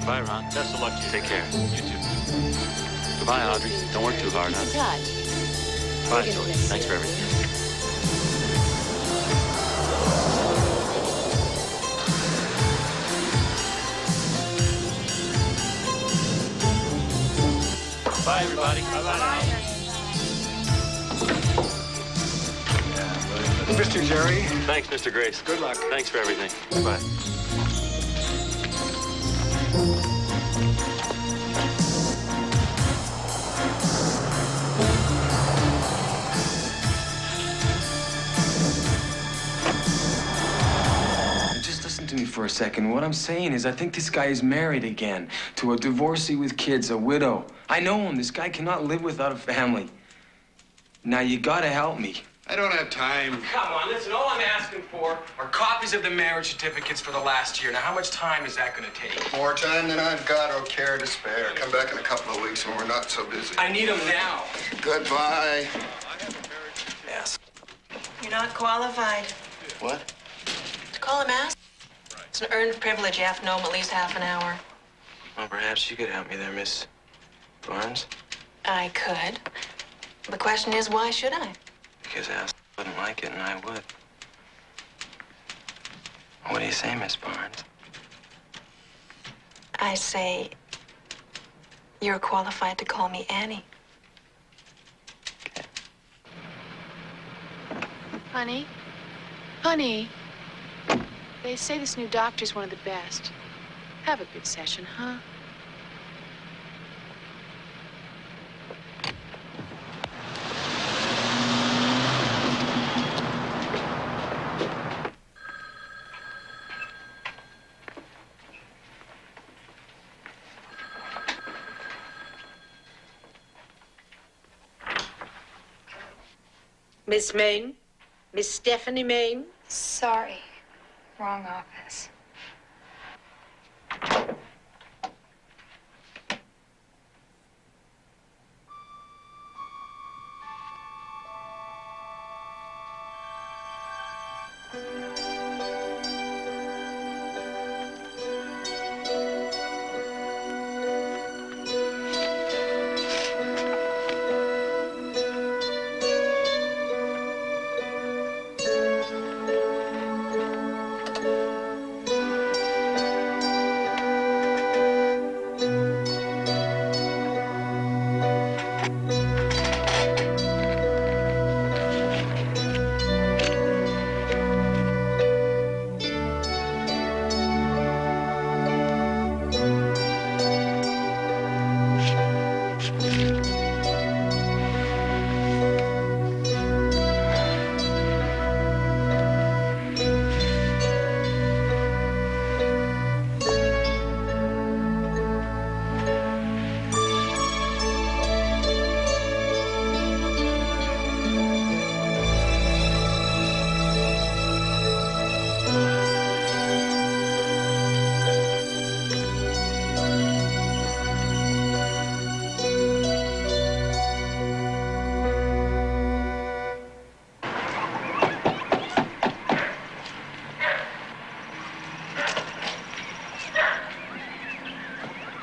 Bye, Ron. Best of luck to you. Take care. You too. Goodbye, Audrey. Don't work too hard, huh? Bye, George. Thanks for everything. Bye, everybody. Bye-bye. Mr. Jerry. Thanks, Mr. Grace. Good luck. Thanks for everything. Goodbye. Just listen to me for a second. What I'm saying is I think this guy is married again to a divorcee with kids, a widow. I know him. This guy cannot live without a family. Now, you gotta help me. I don't have time. Come on, listen, all I'm asking for are copies of the marriage certificates for the last year. Now, how much time is that gonna take? More time than I've got or care to spare. Come back in a couple of weeks when we're not so busy. I need them now. Goodbye. Yes. You're not qualified. What? Call him ask. It's an earned privilege. You have to know him at least half an hour. Well, perhaps you could help me there, Miss Barnes. I could. The question is, why should I? Because Al wouldn't like it, and I would. What do you say, Miss Barnes? I say you're qualified to call me Annie. Okay. Honey? Honey? They say this new doctor's one of the best. Have a good session, huh? Miss Maine? Miss Stephanie Maine? Sorry. Wrong office.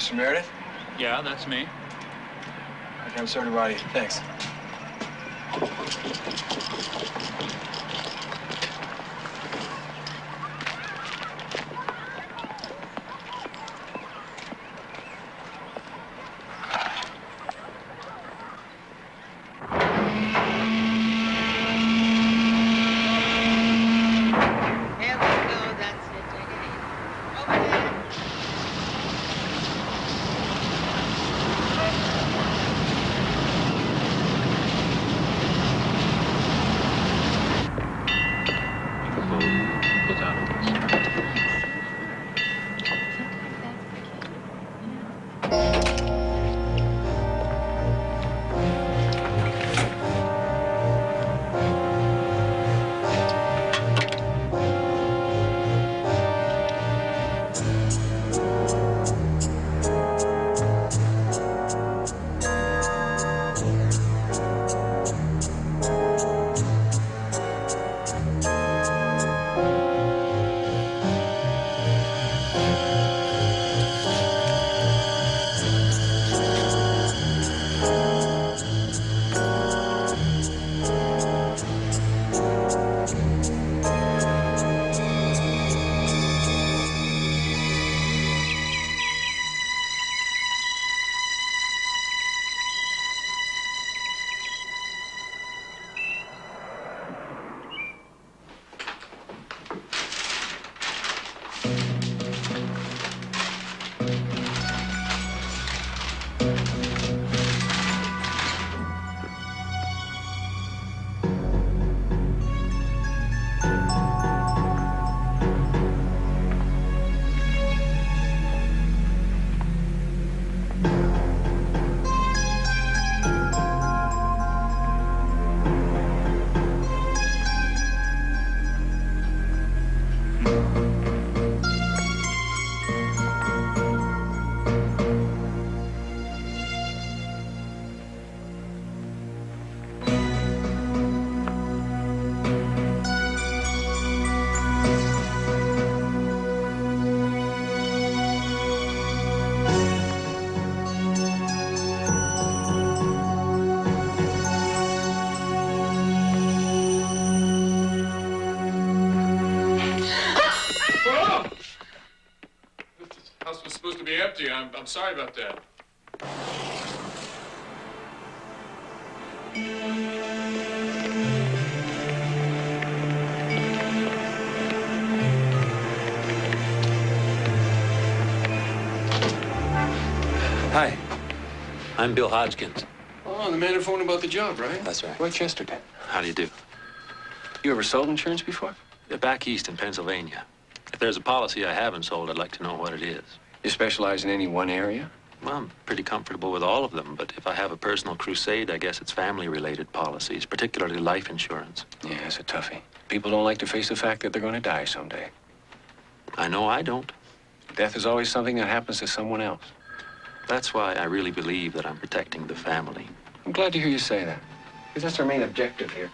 Mr. Meredith? Yeah, that's me. Okay, I'm sorry to bother you. Thanks. Empty. I'm sorry about that. Hi. I'm Bill Hodgkins. Oh, the man who phoned about the job, right? That's right. What's yesterday? How do you do? You ever sold insurance before? Back east in Pennsylvania. If there's a policy I haven't sold, I'd like to know what it is. You specialize in any one area? Well, I'm pretty comfortable with all of them, but if I have a personal crusade, I guess it's family-related policies, particularly life insurance. Yeah, it's a toughie. People don't like to face the fact that they're going to die someday. I know I don't. Death is always something that happens to someone else. That's why I really believe that I'm protecting the family. I'm glad to hear you say that, because that's our main objective here.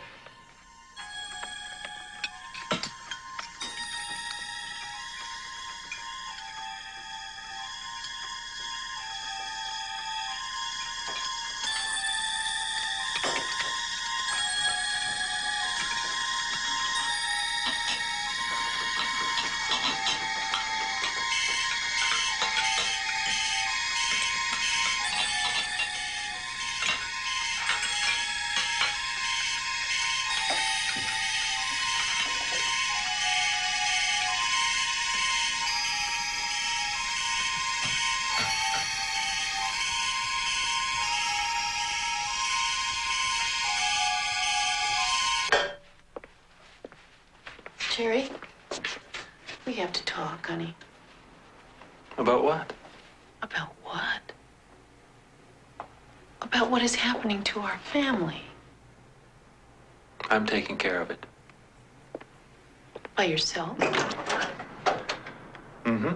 Jerry, we have to talk, honey. About what? About what? About what is happening to our family. I'm taking care of it. By yourself? Mm-hmm.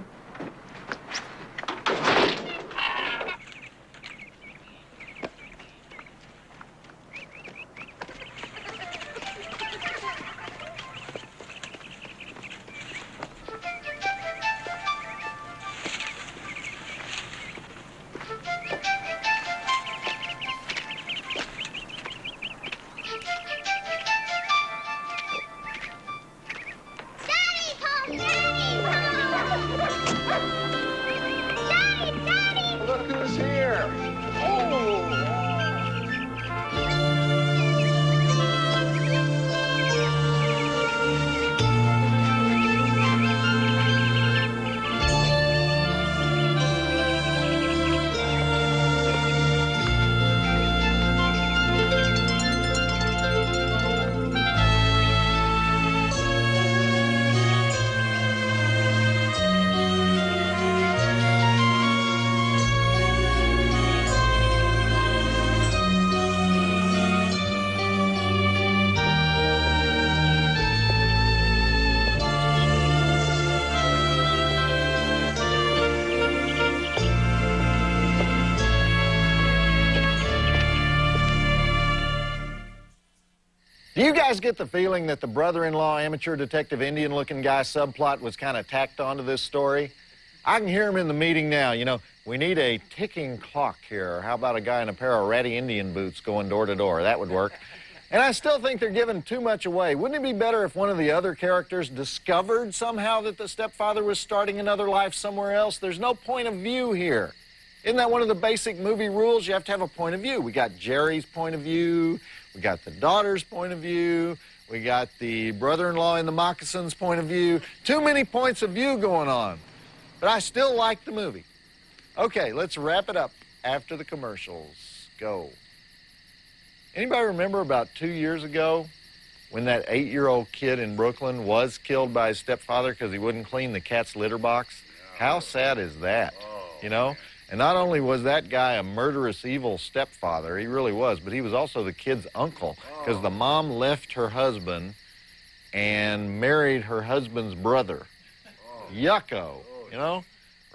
Do you guys get the feeling that the brother-in-law amateur detective Indian-looking guy subplot was kind of tacked onto this story? I can hear him in the meeting now. You know, we need a ticking clock here. Or how about a guy in a pair of ratty Indian boots going door to door? That would work. And I still think they're giving too much away. Wouldn't it be better if one of the other characters discovered somehow that the stepfather was starting another life somewhere else? There's no point of view here. Isn't that one of the basic movie rules? You have to have a point of view. We got Jerry's point of view. We got the daughter's point of view. We got the brother-in-law in the moccasins point of view. Too many points of view going on. But I still like the movie. Okay, let's wrap it up after the commercials. Go. Anybody remember about 2 years ago when that 8-year-old kid in Brooklyn was killed by his stepfather because he wouldn't clean the cat's litter box? How sad is that, you know? And not only was that guy a murderous, evil stepfather, he really was, but he was also the kid's uncle because the mom left her husband and married her husband's brother. Yucko, you know?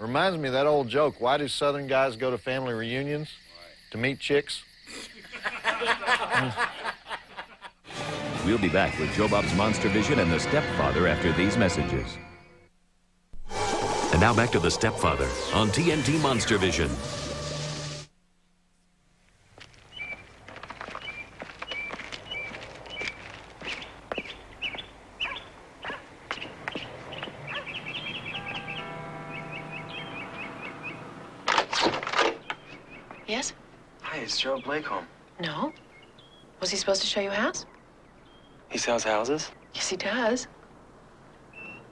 Reminds me of that old joke, why do Southern guys go to family reunions? To meet chicks? We'll be back with Joe Bob's Monstervision and the Stepfather after these messages. And now back to the Stepfather on TNT Monstervision. Yes? Hi, is Gerald Blake home? No. Was he supposed to show you a house? He sells houses? Yes, he does.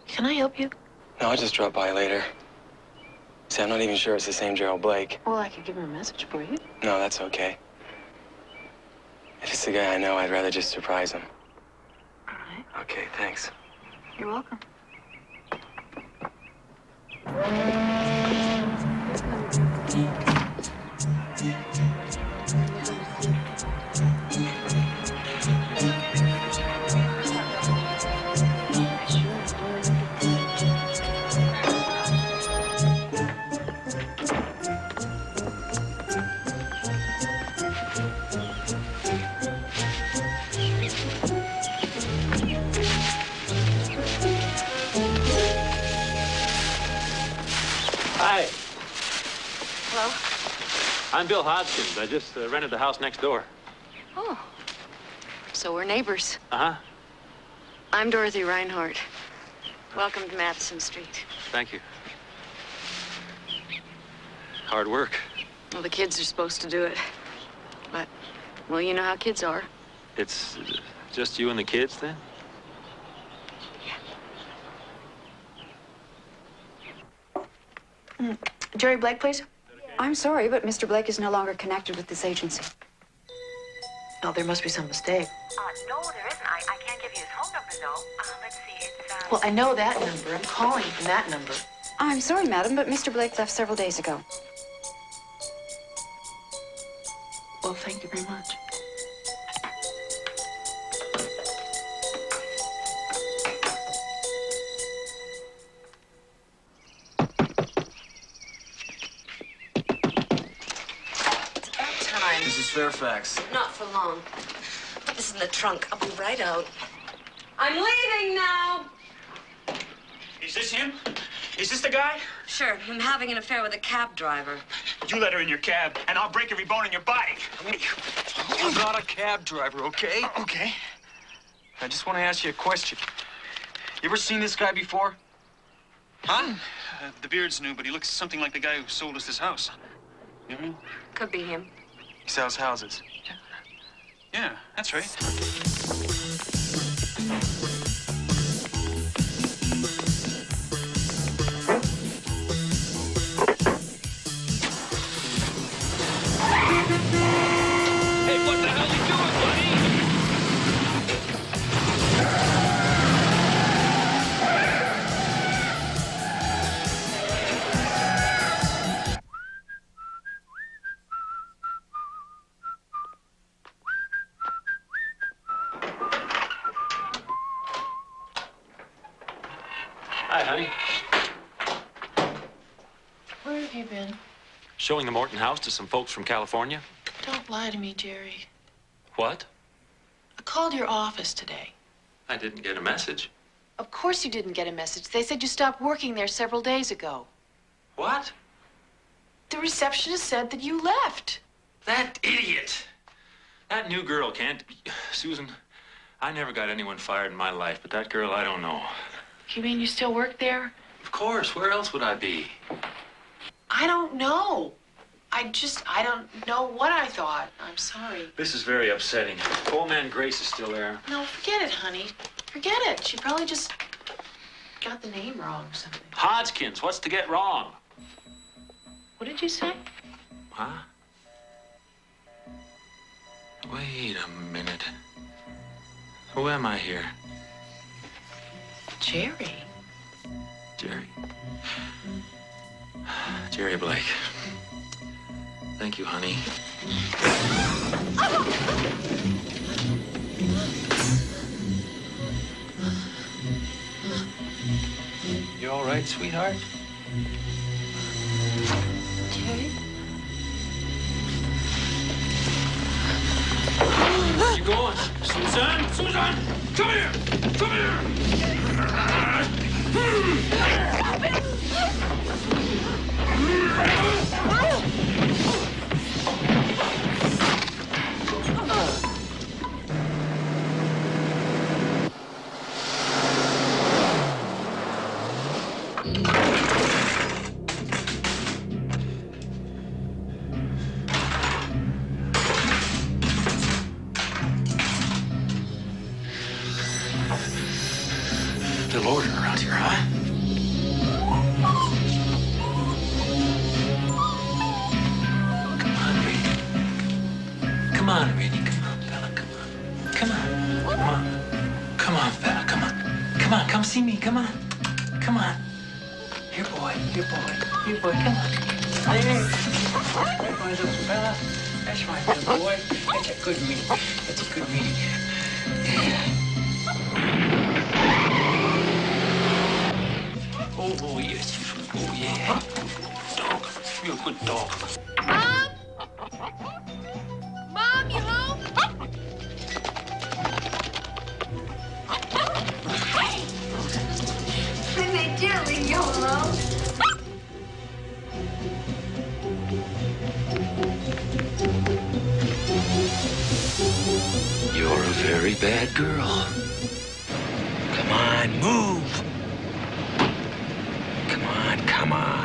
Can I help you? No, I'll just drop by later. See, I'm not even sure it's the same Gerald Blake. Well, I could give him a message for you. No, that's okay. If it's the guy I know, I'd rather just surprise him. All right. Okay, thanks. You're welcome. Hi, Hello? I'm Bill Hodgkins. I just rented the house next door. Oh. So we're neighbors. Uh-huh. I'm Dorothy Reinhardt. Welcome to Madison Street. Thank you. Hard work. Well, the kids are supposed to do it. But, well, you know how kids are. It's just you and the kids, then? Jerry Blake, please. I'm sorry, but Mr. Blake is no longer connected with this agency. Oh, there must be some mistake. No, there isn't. I can't give you his phone number, though. Let's see, it's, Well, I know that number. I'm calling from that number. I'm sorry, madam, but Mr. Blake left several days ago. Well, thank you very much. Mrs. Fairfax. Not for long. Put this in the trunk. I'll be right out. I'm leaving now. Is this him? Is this the guy? Sure. I'm having an affair with a cab driver. You let her in your cab, and I'll break every bone in your body. I'm not a cab driver, okay? Okay. I just want to ask you a question. You ever seen this guy before? Huh? The beard's new, but he looks something like the guy who sold us this house. You know? Could be him. He sells houses. Yeah, that's right. Hey, what the hell you doing, buddy? Hi, honey. Where have you been? Showing the Morton house to some folks from California. Don't lie to me, Jerry. What? A called your office today? I didn't get a message. Of course you didn't get a message. They said you stopped working there several days ago. What? The receptionist said that you left. That idiot. That new girl can't be... Susan, I never got anyone fired in my life, but that girl, I don't know. You mean you still work there? Of course. Where else would I be? I don't know. I don't know what I thought. I'm sorry. This is very upsetting. Old man Grace is still there. No, forget it, honey. Forget it. She probably just got the name wrong or something. Hodgkins, what's to get wrong? What did you say? Huh? Wait a minute. Who am I here? Jerry. Jerry. Jerry Blake. Thank you, honey. You all right, sweetheart? Jerry? Where are you going? Susan! Susan! Come here! Come here! Little order around here, huh? Come on, Rainey. Come on, fella. Come on. Come on. Come on. Come on, fella. Come on. Come on. Come see me. Come on. Come on. Here, boy. Here, boy. Here, boy. Come on. There. Right, my little fella. That's right, little boy. That's a good meeting. That's a good meeting. Oh, yes. Oh, yeah. Dog. You're a good dog. Mom? Mom, you home? And they did leave you alone. You're a very bad girl. Come on, move. Come on, come on.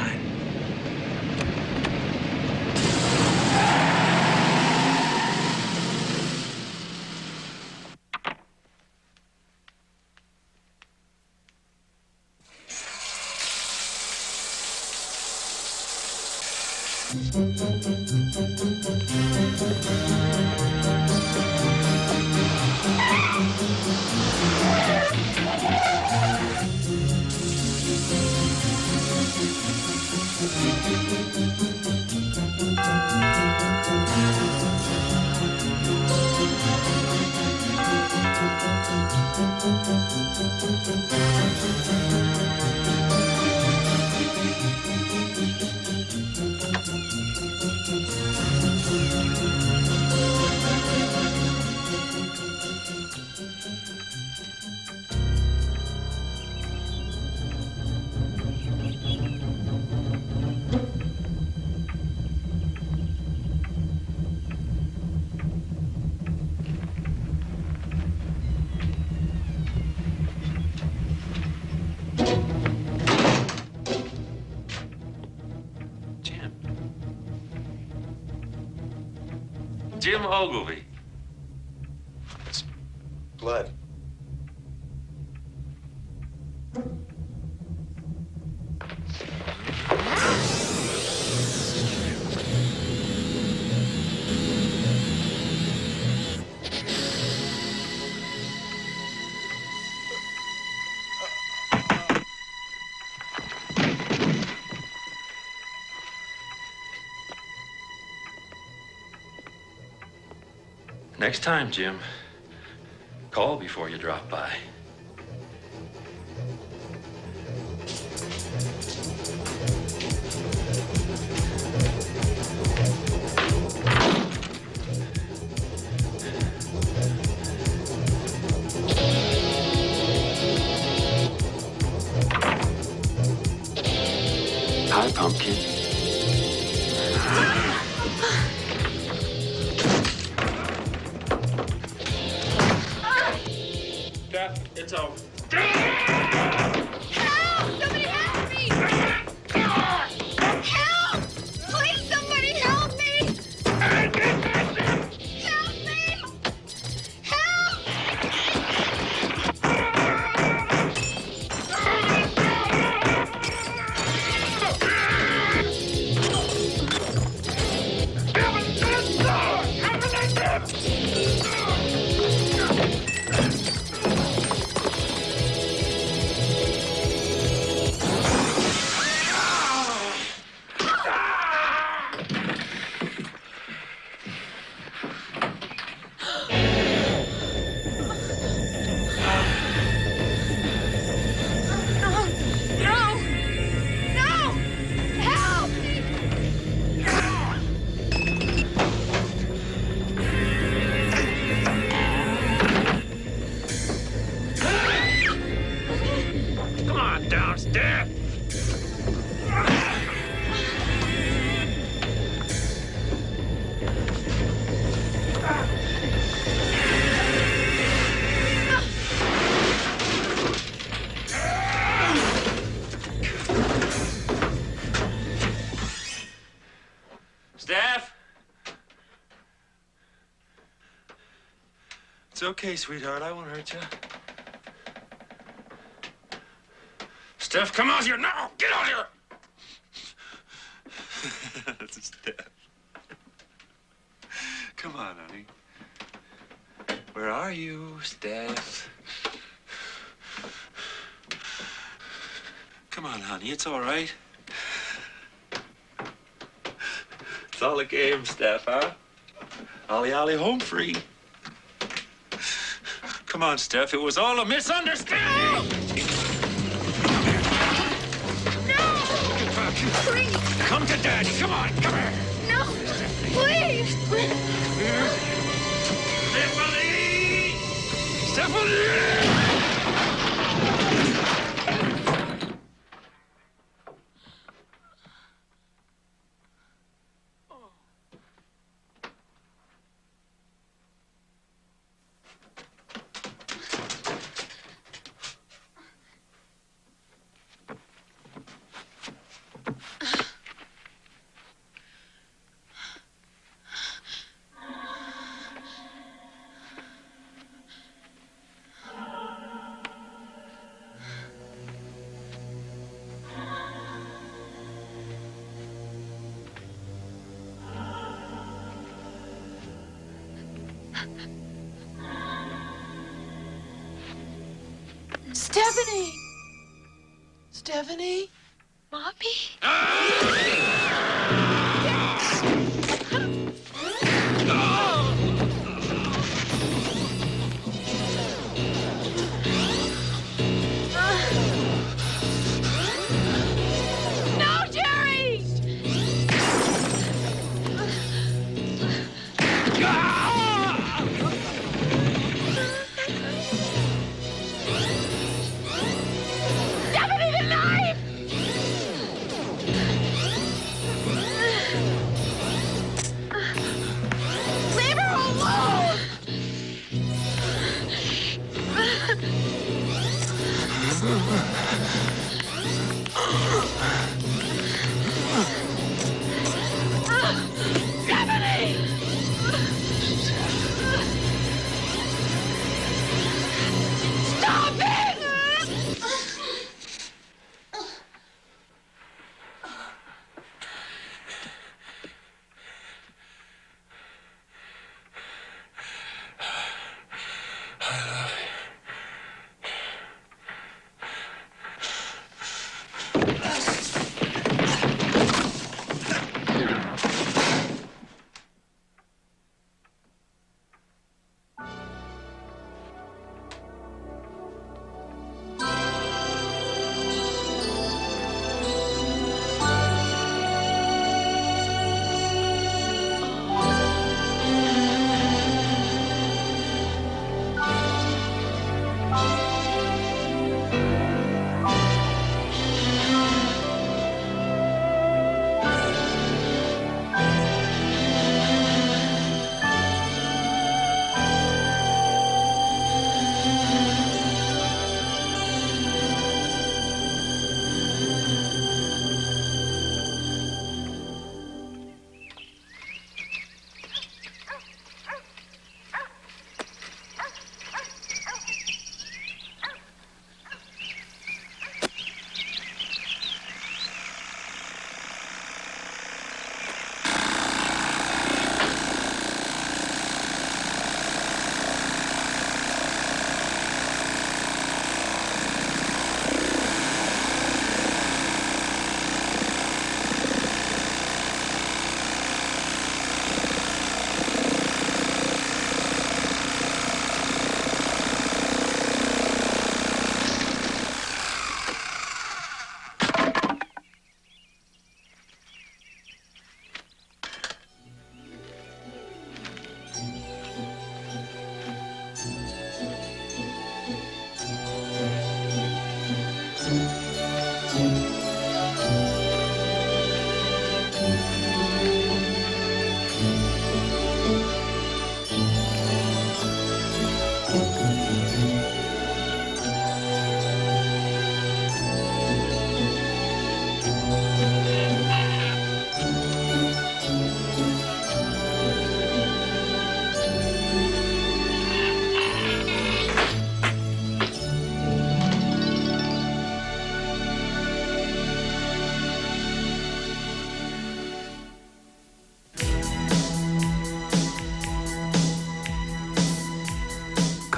Jim Ogilvy. It's blood. Next time, Jim, call before you drop by. It's over. Help! Somebody help me! Help! Please, somebody help me! Help me! Help! Come on, downstairs. Steph? It's okay, sweetheart. I won't hurt you. Steph, come out here now! Get out here! That's Steph. Come on, honey. Where are you, Steph? Come on, honey. It's all right. It's all a game, Steph, huh? Ollie, Ollie, home free. Come on, Steph. It was all a misunderstanding. Please! Come to Daddy. Come on. Come here. No! Please! Stephanie! Stephanie! Stephanie! Stephanie? Mommy? No, Jerry! Stephanie, the knife!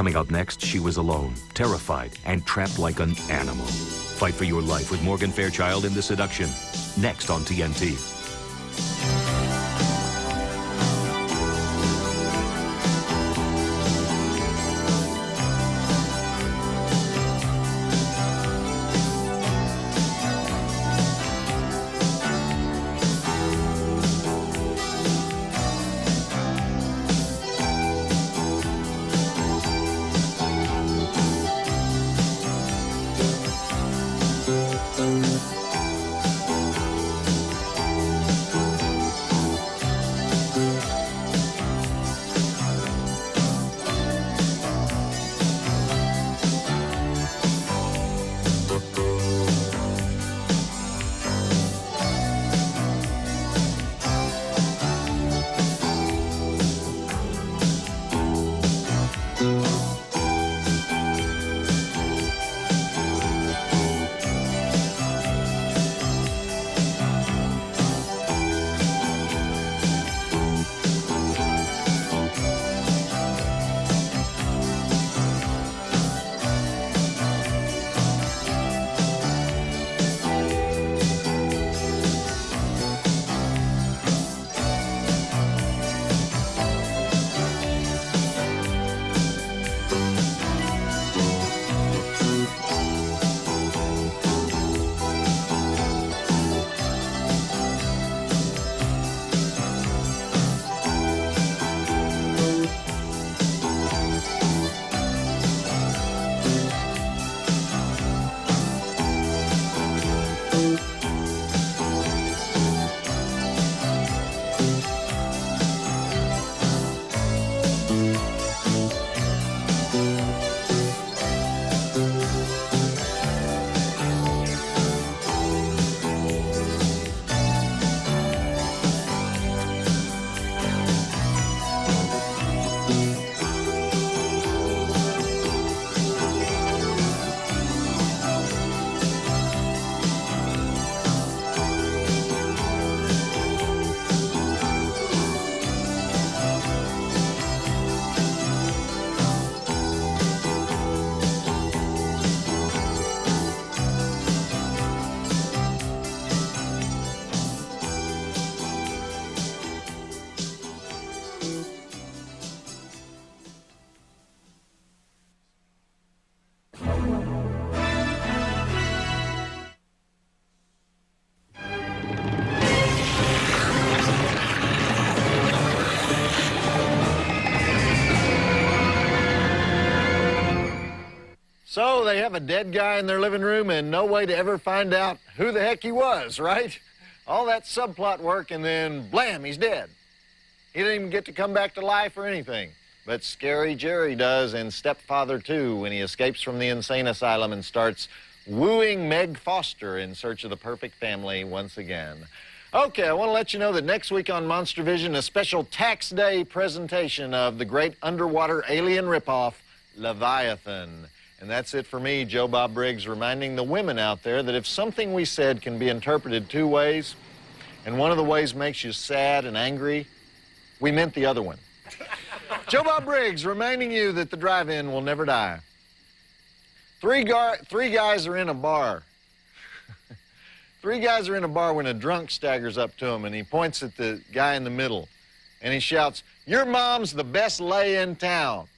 Coming up next, she was alone, terrified, and trapped like an animal. Fight for your life with Morgan Fairchild in The Seduction. Next on TNT. So they have a dead guy in their living room and no way to ever find out who the heck he was, right? All that subplot work and then blam, he's dead. He didn't even get to come back to life or anything. But Scary Jerry does in Stepfather 2 when he escapes from the insane asylum and starts wooing Meg Foster in search of the perfect family once again. Okay, I want to let you know that next week on Monstervision, a special Tax Day presentation of the great underwater alien ripoff, Leviathan. And that's it for me, Joe Bob Briggs, reminding the women out there that if something we said can be interpreted two ways, and one of the ways makes you sad and angry, we meant the other one. Joe Bob Briggs reminding you that the drive-in will never die. Three guys are in a bar. Three guys are in a bar when a drunk staggers up to him and he points at the guy in the middle and he shouts, "Your mom's the best lay in town."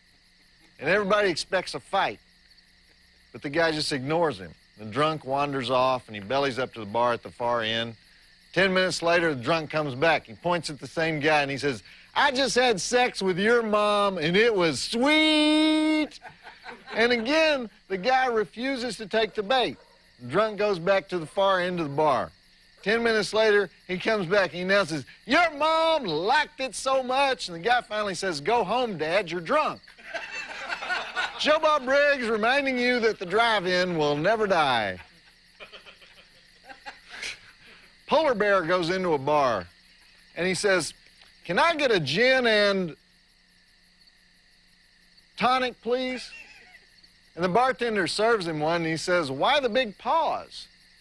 And everybody expects a fight. But the guy just ignores him. The drunk wanders off and he bellies up to the bar at the far end. 10 minutes later, the drunk comes back. He points at the same guy and he says, "I just had sex with your mom and it was sweet." And again, the guy refuses to take the bait. The drunk goes back to the far end of the bar. 10 minutes later, he comes back and he announces, "Your mom liked it so much." And the guy finally says, "Go home, Dad, you're drunk." Joe Bob Briggs reminding you that the drive-in will never die. Polar Bear goes into a bar and he says, "Can I get a gin and tonic, please?" And the bartender serves him one and he says, "Why the big pause?"